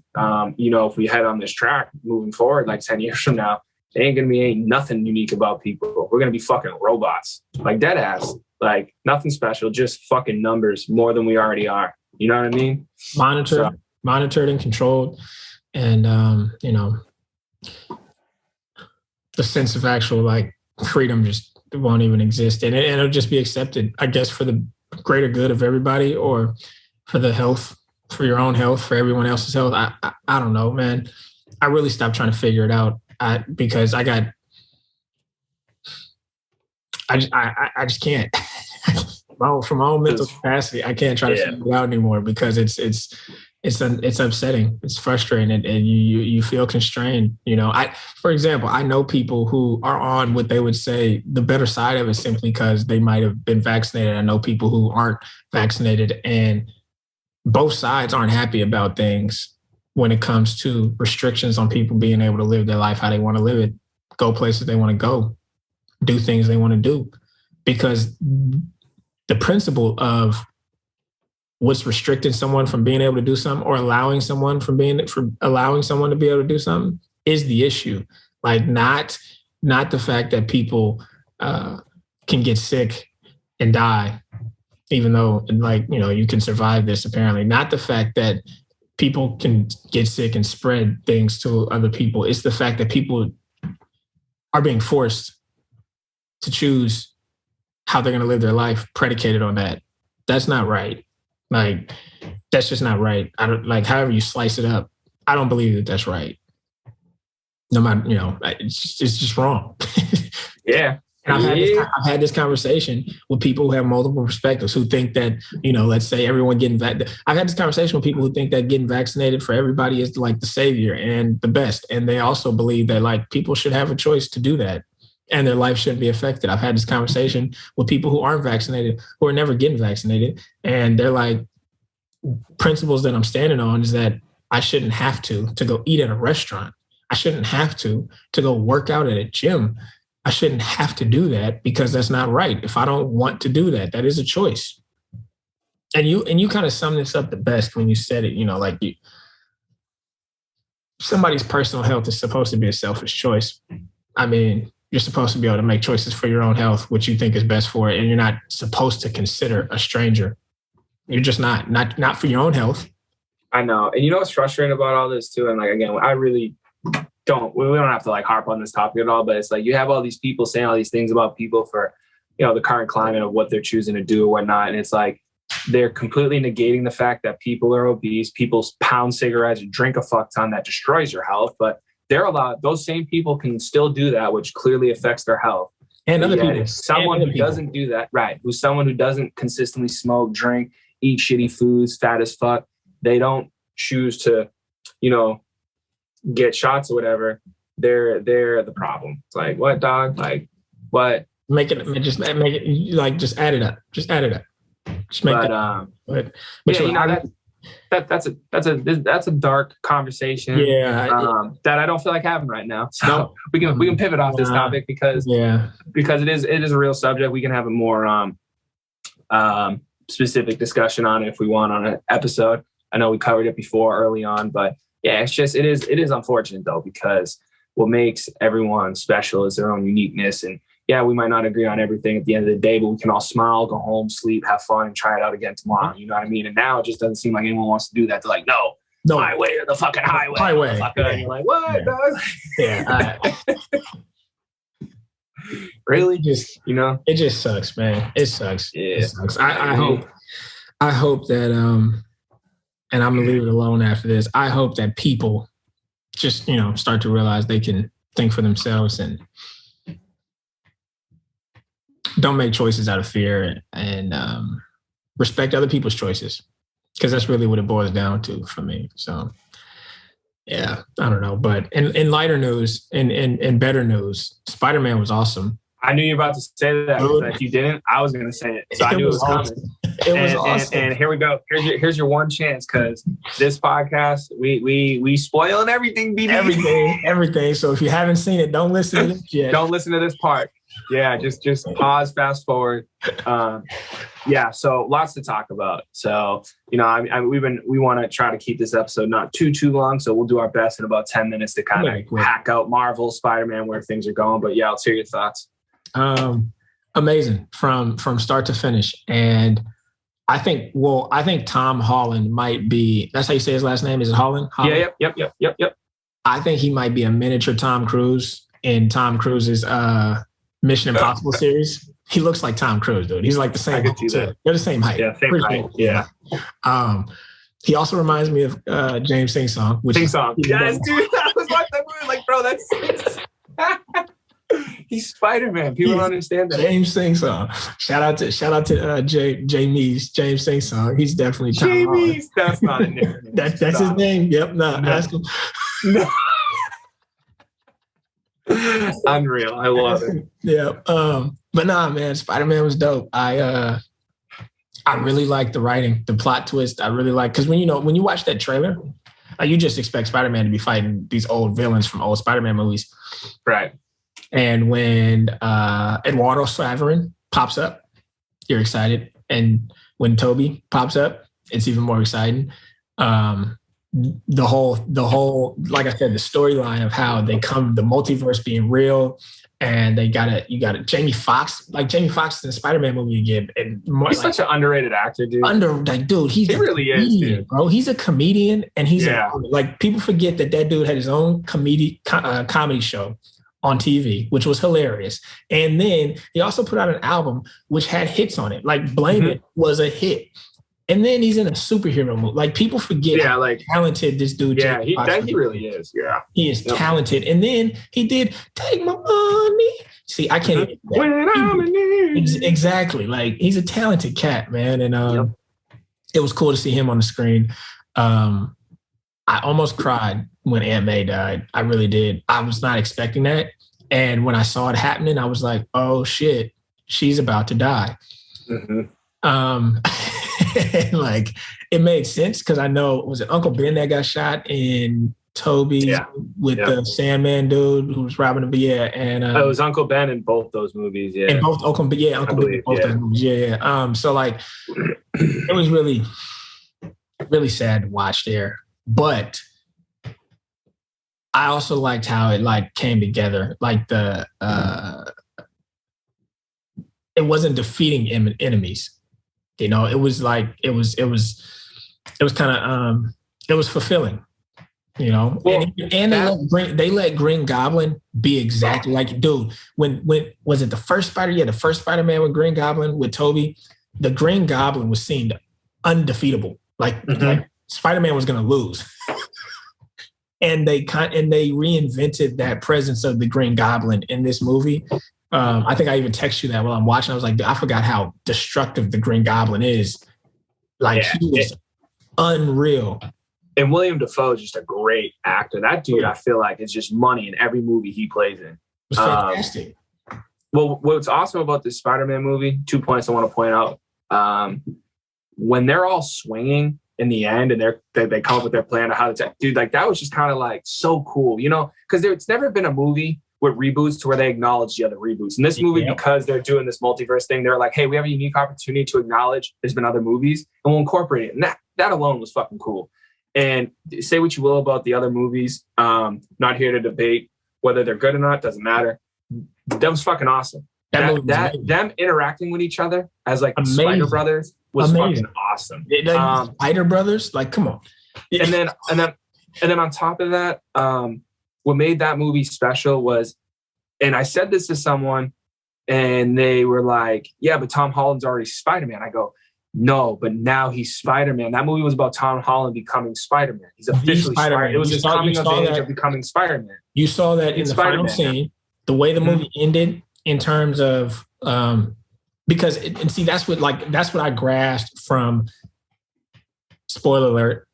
you know, if we head on this track moving forward, like 10 years from now, it ain't nothing unique about people. We're going to be fucking robots, like dead ass, like nothing special, just fucking numbers more than we already are. You know what I mean? Monitored and controlled, and you know, the sense of actual like freedom just won't even exist, and it'll just be accepted, I guess, for the greater good of everybody, or for the health, for your own health, for everyone else's health. I don't know, man. I really stopped trying to figure it out because I just can't. From my own mental capacity, I can't try to figure it out anymore because it's upsetting. It's frustrating, and you feel constrained. You know, for example, I know people who are on what they would say the better side of it simply because they might have been vaccinated. I know people who aren't vaccinated, and both sides aren't happy about things when it comes to restrictions on people being able to live their life how they want to live it, go places they want to go, do things they want to do, because the principle of what's restricting someone from being able to do something or allowing someone to be able to do something is the issue. Like not the fact that people can get sick and die, even though like, you know, you can survive this apparently. Not the fact that people can get sick and spread things to other people. It's the fact that people are being forced to choose how they're going to live their life predicated on that. That's not right. Like, that's just not right. I don't like, however you slice it up, I don't believe that that's right. No matter, you know, it's just wrong. Yeah. And I've had this conversation with people who have multiple perspectives, who think that, you know, let's say everyone getting vaccinated. I've had this conversation with people who think that getting vaccinated for everybody is like the savior and the best. And they also believe that like people should have a choice to do that and their life shouldn't be affected. I've had this conversation with people who aren't vaccinated, who are never getting vaccinated. And they're like, principles that I'm standing on is that I shouldn't have to go eat at a restaurant. I shouldn't have to go work out at a gym. I shouldn't have to do that because that's not right. If I don't want to do that, that is a choice. And you kind of summed this up the best when you said it, like somebody's personal health is supposed to be a selfish choice. I mean, you're supposed to be able to make choices for your own health, which you think is best for it. And you're not supposed to consider a stranger. You're just not for your own health. I know. And you know what's frustrating about all this too? And like, again, I really we don't have to like harp on this topic at all, but it's like you have all these people saying all these things about people for, the current climate of what they're choosing to do or whatnot. And it's like, they're completely negating the fact that people are obese, people pound cigarettes, drink a fuck ton that destroys your health. But those same people can still do that, which clearly affects their health. And other people. Someone who doesn't do that, right, who's someone who doesn't consistently smoke, drink, eat shitty foods, fat as fuck, they don't choose to, get shots or whatever. They're the problem. It's like, what, dog? Like, what? Just add it up. Just add it up. Just make that's a dark conversation. Yeah, that I don't feel like having right now. So we can pivot off this topic because it is a real subject. We can have a more specific discussion on it if we want on an episode. I know we covered it before early on, but yeah, it is unfortunate though, because what makes everyone special is their own uniqueness. And yeah, we might not agree on everything at the end of the day, but we can all smile, go home, sleep, have fun, and try it out again tomorrow. You know what I mean? And now it just doesn't seem like anyone wants to do that. They're like, no, my way or the fucking highway. Yeah. And you're like, what, dog? Yeah. Really? It just sucks, man. It sucks. Yeah. It sucks. I hope that, and I'm going to leave it alone after this. I hope that people just, start to realize they can think for themselves and don't make choices out of fear and respect other people's choices, because that's really what it boils down to for me. So, yeah, I don't know. But in lighter news, in better news, Spider-Man was awesome. I knew you were about to say that. If you didn't, I was going to say it. So I knew it was coming. It was awesome. And here we go. Here's your one chance, because this podcast, we spoiling everything, BB. Everything. So if you haven't seen it, don't listen to this yet. Don't listen to this part. Yeah, just pause, fast forward. So lots to talk about. So, we want to try to keep this episode not too long. So we'll do our best in about 10 minutes to kind of hack out Marvel, Spider-Man, where things are going. But yeah, let's hear your thoughts. Amazing from start to finish. And I think Tom Holland might be, that's how you say his last name. Is it Holland? Yeah. Yep. I think he might be a miniature Tom Cruise in Tom Cruise's, Mission Impossible series. He looks like Tom Cruise, dude. He's like the same. I could see that. They're the same height. Yeah, same height. Cool. Yeah. He also reminds me of James Sing Song. Yes, dude. I was watching that movie like, bro, that's he's Spider-Man. People don't understand that. James Sing Song. Shout out to James Sing Song. He's definitely Tom Holland. That's not a name. That's his name. Yep. No. Ask him. No. Unreal. I love it. Yeah. But nah, man, Spider-Man was dope. I really like the writing, the plot twist. I really like, because when you watch that trailer, you just expect Spider-Man to be fighting these old villains from old Spider-Man movies. Right. And when Eduardo Saverin pops up, you're excited. And when Toby pops up, it's even more exciting. The whole, like I said, the storyline of how they come, the multiverse being real, and you got it. Jamie Foxx in the Spider-Man movie again. And he's such an underrated actor, dude. He really is, dude. Bro. He's a comedian, and people forget that dude had his own comedy show on TV, which was hilarious. And then he also put out an album which had hits on it. Like Blame It was a hit. And then he's in a superhero movie. Like, people forget how talented this dude is. Yeah, he really is. Yeah. He is talented. And then he did Take My Money. See, I can't even when I'm in need. Exactly. Like, he's a talented cat, man. And it was cool to see him on the screen. I almost cried when Aunt May died. I really did. I was not expecting that. And when I saw it happening, I was like, oh, shit, she's about to die. Like, it made sense, because I know, was it Uncle Ben that got shot in Toby with the Sandman dude who was robbing the and it was Uncle Ben in both those movies. Yeah, and both Uncle Ben in both those movies. Yeah. So like, it was really, really sad to watch there, but I also liked how it like came together. Like it wasn't defeating enemies. You know, it was like it was kind of it was fulfilling. You know, well, and they let Green Goblin be exactly like, dude, when was it the first Spider? Yeah, the first Spider-Man with Green Goblin with Toby, the Green Goblin was seemed undefeatable. Like Spider-Man was going to lose. And they reinvented that presence of the Green Goblin in this movie. I think I even texted you that while I'm watching. I was like, I forgot how destructive the Green Goblin is. Like, he was unreal. And William Dafoe is just a great actor. That dude, I feel like, is just money in every movie he plays in. It's fantastic. Well, what's awesome about this Spider-Man movie, 2 points I want to point out. When they're all swinging in the end and they come up with their plan of how to dude, like that was just kind of like so cool, you know, because it's never been a movie with reboots to where they acknowledge the other reboots. In this movie, because they're doing this multiverse thing, they're like, hey, we have a unique opportunity to acknowledge there's been other movies and we'll incorporate it. And that alone was fucking cool. And say what you will about the other movies. Not here to debate whether they're good or not, doesn't matter. That was fucking awesome. Them interacting with each other as like Spider Brothers was fucking awesome. Spider Brothers, like, come on. And then on top of that, what made that movie special was, and I said this to someone, and they were like, "Yeah, but Tom Holland's already Spider-Man." I go, "No, but now he's Spider-Man." That movie was about Tom Holland becoming Spider-Man. He's officially Spider-Man. It was his coming of age of becoming Spider-Man. You saw that in the final scene, the way the movie ended. In terms of, because that's what I grasped from, spoiler alert,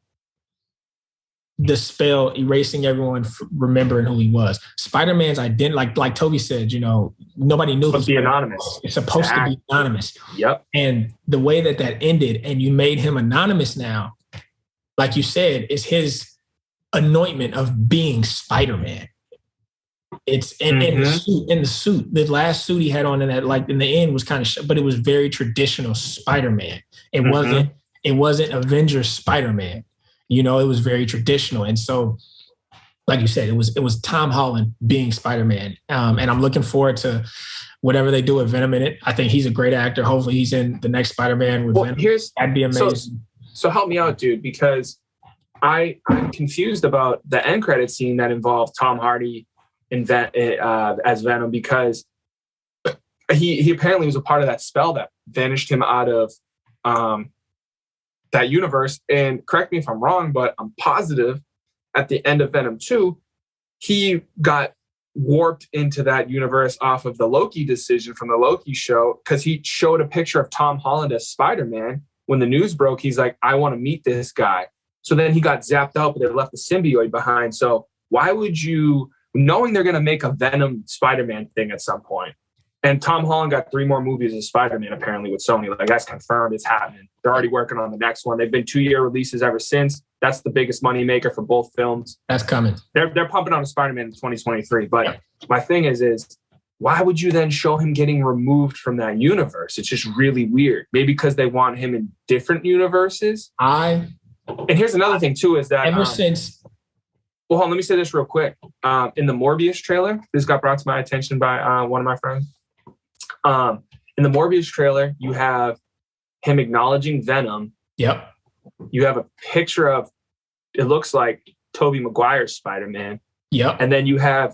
the spell erasing everyone, remembering who he was. Spider-Man's identity, like Toby said, you know, nobody knew. Supposed to be anonymous. It's supposed to be anonymous. Yep. And the way that ended, and you made him anonymous now, like you said, is his anointment of being Spider-Man. It's in the suit, the last suit he had on in that, like in the end was kind of, but it was very traditional Spider-Man. It wasn't Avengers Spider-Man, you know, it was very traditional. And so, like you said, it was Tom Holland being Spider-Man. And I'm looking forward to whatever they do with Venom in it. I think he's a great actor. Hopefully he's in the next Spider-Man with Venom. That'd be amazing. So help me out, dude, because I'm confused about the end credit scene that involved Tom Hardy as Venom, because he apparently was a part of that spell that vanished him out of that universe. And correct me if I'm wrong, but I'm positive at the end of Venom 2, he got warped into that universe off of the Loki decision from the Loki show, because he showed a picture of Tom Holland as Spider-Man. When the news broke, he's like, I want to meet this guy. So then he got zapped out, but they left the symbiote behind. So why would you, knowing they're going to make a Venom Spider-Man thing at some point, and Tom Holland got 3 more movies as Spider-Man apparently with Sony. Like, that's confirmed. It's happening. They're already working on the next one. They've been 2-year releases ever since. That's the biggest moneymaker for both films. That's coming. They're pumping on a Spider-Man in 2023. But my thing is why would you then show him getting removed from that universe? It's just really weird. Maybe because they want him in different universes. And here's another thing too, is that well, hold on, let me say this real quick. In the Morbius trailer, this got brought to my attention by one of my friends. In the Morbius trailer, you have him acknowledging Venom. Yep. You have a picture of, it looks like Tobey Maguire's Spider-Man. Yep. And then you have,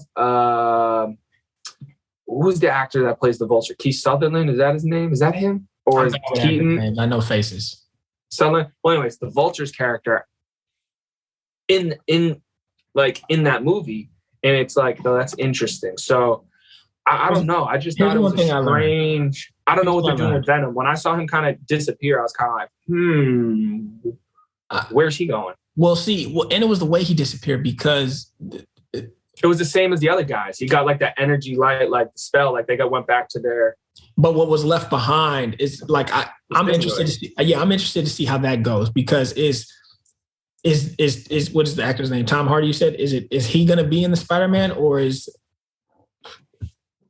who's the actor that plays the Vulture? Keith Sutherland, is that his name? Is that him? Or is Keaton? I know faces. Sutherland. Well, anyways, the Vulture's character in that movie, and it's like, oh, that's interesting. So I don't know. I just thought it was strange. I don't know what they're doing with Venom. When I saw him kind of disappear, I was kind of like, where's he going? Well, and it was the way he disappeared, because it was the same as the other guys. He got like that energy light, like the spell, like they went back to their. But what was left behind is like, I'm interested to see. Yeah, I'm interested to see how that goes, because is what is the actor's name? Tom Hardy, you said? Is he going to be in the Spider-Man, or is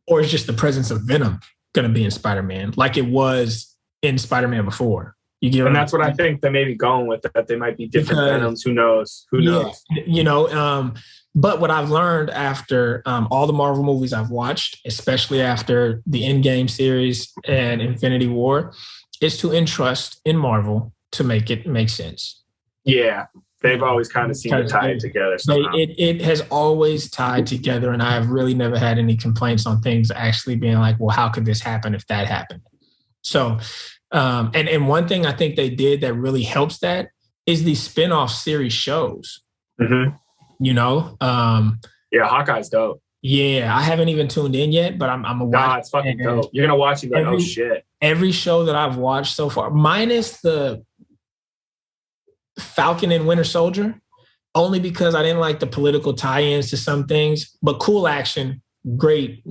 just the presence of Venom going to be in Spider-Man like it was in Spider-Man before? You get, and that's what I think they may be going with, that they might be different Venoms. Who knows? Who knows? You know, but what I've learned after all the Marvel movies I've watched, especially after the Endgame series and Infinity War, is to entrust in Marvel to make it make sense. Yeah, they've always kind of seemed to tie it together. It has always tied together, and I have really never had any complaints on things actually being like, well, how could this happen if that happened? So, and one thing I think they did that really helps that is these spin-off series shows. Mm-hmm. You know? Yeah, Hawkeye's dope. Yeah, I haven't even tuned in yet, but I'm a watch. Nah, it's fucking dope. You're gonna watch it like, oh shit. Every show that I've watched so far, minus the Falcon and Winter Soldier, only because I didn't like the political tie-ins to some things, but cool action, great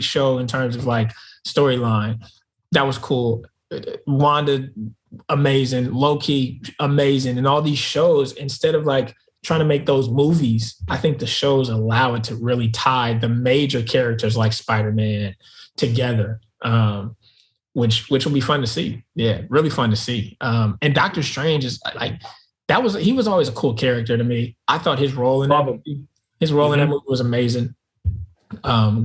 show in terms of like storyline. That was cool. Wanda, amazing. Loki, amazing. And all these shows, instead of like trying to make those movies, I think the shows allow it to really tie the major characters like Spider-Man together, which will be fun to see. Yeah, really fun to see. And Doctor Strange is like, he was always a cool character to me. I thought his role in that movie was amazing.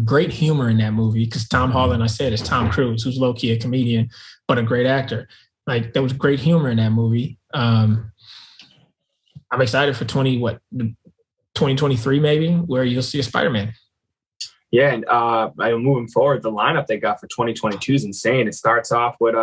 Great humor in that movie, because Tom Holland, I said, is Tom Cruise, who's low-key a comedian, but a great actor. Like, there was great humor in that movie. I'm excited for 2023 maybe, where you'll see a Spider-Man. Yeah, and moving forward, the lineup they got for 2022 is insane. It starts off with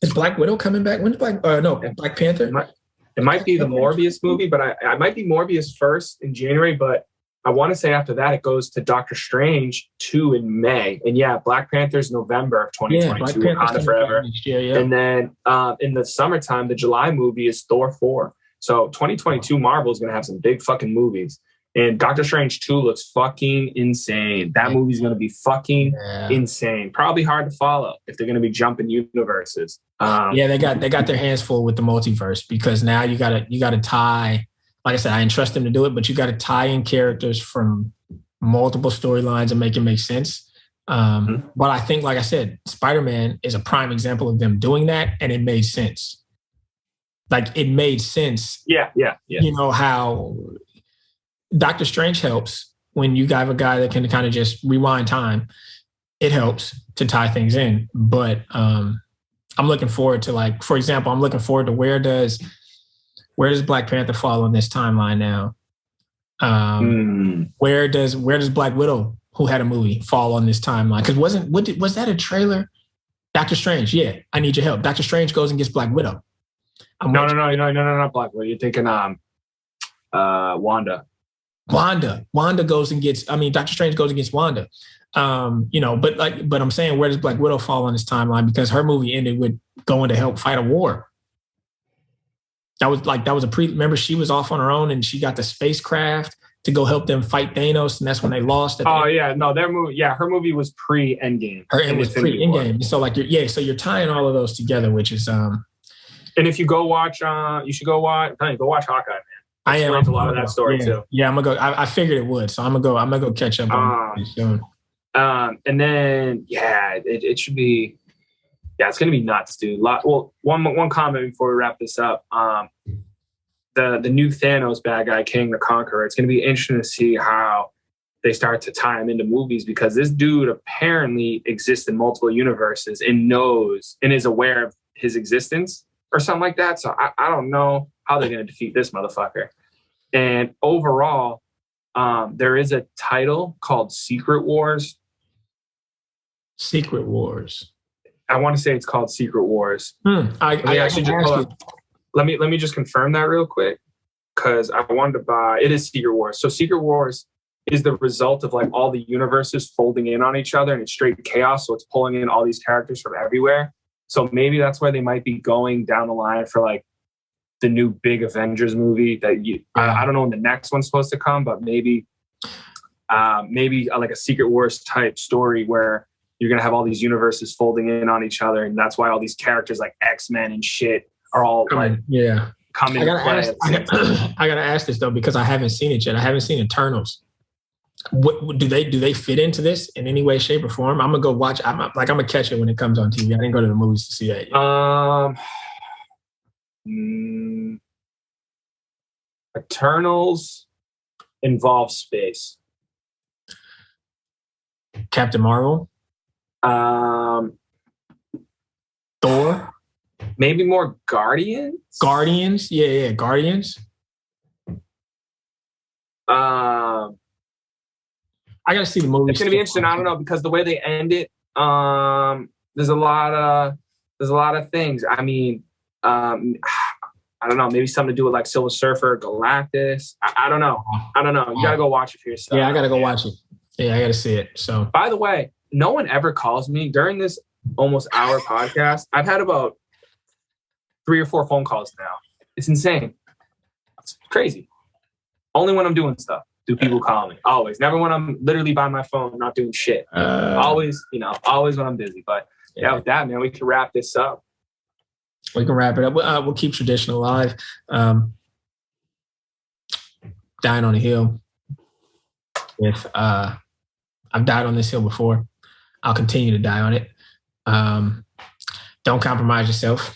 is Black Widow coming back? When's Black Panther? It might be the Morbius movie, but I might be Morbius first in January, but I want to say after that it goes to Doctor Strange 2 in May. And yeah, Black Panther's November of 2022, Wakanda Forever. Yeah. And then in the summertime, the July movie is Thor 4. So 2022 Marvel is going to have some big fucking movies. And Doctor Strange 2 looks fucking insane. That movie's going to be fucking insane. Probably hard to follow if they're going to be jumping universes. They got their hands full with the multiverse, because now you got to tie. Like I said, I entrust them to do it, but you got to tie in characters from multiple storylines and make it make sense. But I think, like I said, Spider-Man is a prime example of them doing that, and it made sense. Like, it made sense. Yeah. You know how Doctor Strange helps when you have a guy that can kind of just rewind time. It helps to tie things in. But I'm looking forward to, like, for example, I'm looking forward to where does Black Panther fall on this timeline now? Where does Black Widow, who had a movie, fall on this timeline? Because was that a trailer? Doctor Strange, yeah, I need your help. Doctor Strange goes and gets Black Widow. No, not Black Widow. You're thinking Wanda. Wanda goes and gets. I mean, Doctor Strange goes and gets Wanda. But I'm saying, where does Black Widow fall on this timeline? Because her movie ended with going to help fight a war. That was remember, she was off on her own and she got the spacecraft to go help them fight Thanos, and that's when they lost. Their movie. Yeah, her movie was pre-Endgame. It was pre-Endgame. So you're tying all of those together, which is. And if you go watch, you should go watch Hawkeye, man. I am. A lot of that story too. Yeah, I'm gonna go. I figured it would, so I'm gonna go catch up on it soon. And then it should be. Yeah, it's gonna be nuts, dude. One comment before we wrap this up. The new Thanos bad guy, King the Conqueror. It's gonna be interesting to see how they start to tie him into movies, because this dude apparently exists in multiple universes and knows and is aware of his existence or something like that. So I don't know how they're gonna defeat this motherfucker. And overall, there is a title called Secret Wars. Secret Wars. I want to say it's called Secret Wars. Let me just confirm that real quick, because I wanted to buy. It is Secret Wars. So Secret Wars is the result of like all the universes folding in on each other, and it's straight chaos. So it's pulling in all these characters from everywhere. So maybe that's where they might be going down the line for like the new big Avengers movie that I don't know when the next one's supposed to come, but maybe like a Secret Wars type story where you're going to have all these universes folding in on each other. And that's why all these characters like X-Men and shit are all come into play at the same time. I gotta ask this though, because I haven't seen it yet. I haven't seen Eternals. What do they fit into this in any way, shape, or form? I'm gonna go watch. I'm gonna catch it when it comes on TV. I didn't go to the movies to see that yet. Eternals involve space. Captain Marvel. Thor. Maybe more Guardians. Guardians. Yeah, Guardians. I gotta see the movie. It's gonna be interesting. I don't know, because the way they end it, there's a lot of things. I mean, I don't know. Maybe something to do with like Silver Surfer, Galactus. I don't know. You gotta go watch it for yourself. Yeah, I gotta go watch it. Yeah, I gotta see it. So, by the way, no one ever calls me during this almost hour podcast. I've had about 3 or 4 phone calls now. It's insane. It's crazy. Only when I'm doing stuff do people call me. Always. Never when I'm literally by my phone, not doing shit. Always when I'm busy. But yeah, with that, man, we can wrap this up. We can wrap it up. We'll keep tradition alive. Dying on a hill. If I've died on this hill before, I'll continue to die on it. Don't compromise yourself.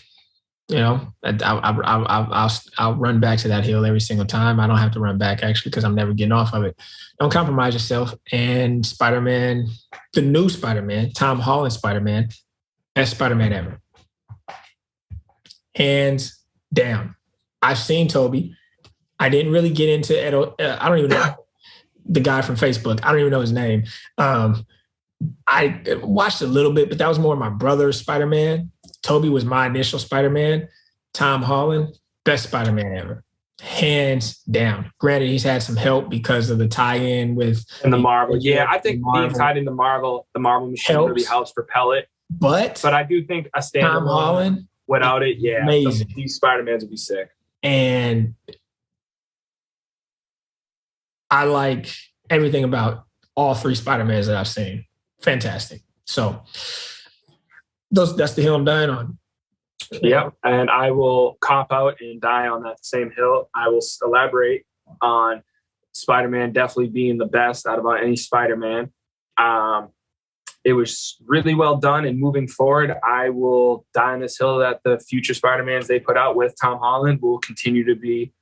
You know, I'll run back to that hill every single time. I don't have to run back, actually, because I'm never getting off of it. Don't compromise yourself. And Spider-Man, the new Spider-Man, Tom Holland Spider-Man, best Spider-Man ever. Hands down. I've seen Toby. I didn't really get into it. I don't even know the guy from Facebook. I don't even know his name. I watched a little bit, but that was more my brother's Spider-Man. Toby was my initial Spider-Man. Tom Holland, best Spider-Man ever. Hands down. Granted, he's had some help because of the tie-in with... And the Marvel. Yeah, I think being tied into Marvel, the Marvel machine really helps propel it. But I do think a standalone, Tom Holland, without it, yeah, amazing. These Spider-Mans would be sick. And I like everything about all 3 Spider-Mans that I've seen. Fantastic. So that's the hill I'm dying on. Yeah, and I will cop out and die on that same hill. I will elaborate on Spider-Man definitely being the best out of any Spider-Man. It was really well done, and moving forward, I will die on this hill that the future Spider-Mans they put out with Tom Holland will continue to be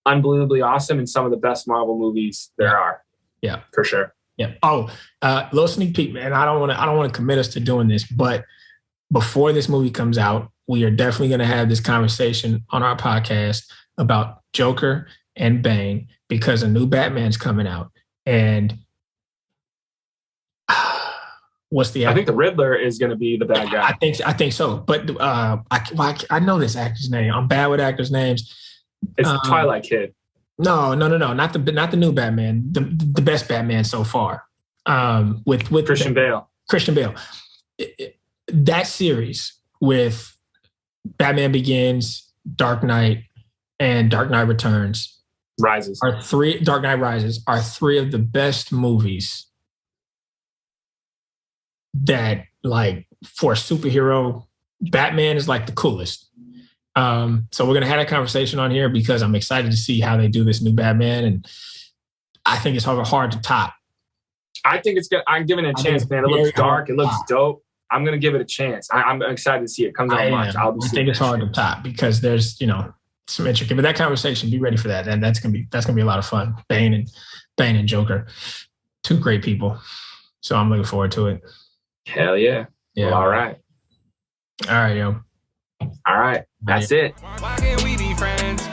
unbelievably awesome and some of the best Marvel movies there are. Yeah, for sure. Yeah. Oh, little sneak peek, man. I don't want to commit us to doing this, but before this movie comes out, we are definitely going to have this conversation on our podcast about Joker and Bane, because a new Batman's coming out. And what's the actor? I think the Riddler is going to be the bad guy. I think so. But I know this actor's name. I'm bad with actors' names. It's Twilight Kid. No. Not the new Batman. The best Batman so far. With Christian Bale. Christian Bale. That series with Batman Begins, Dark Knight, and Dark Knight Returns Rises. Dark Knight Rises are 3 of the best movies that, like, for a superhero, Batman is like the coolest. So we're going to have a conversation on here because I'm excited to see how they do this new Batman. And I think it's hard to top. I think it's good. I'm giving it a chance, man. It looks dark. It looks dope. I'm going to give it a chance. I'm excited to see it. Comes out March. I think it's hard to top because there's, some intricate, but that conversation, be ready for that. And that's going to be a lot of fun. Bane and Joker, 2 great people. So I'm looking forward to it. Hell yeah. Yeah. Well, all right, yo. All right. That's it. Why can't we be friends?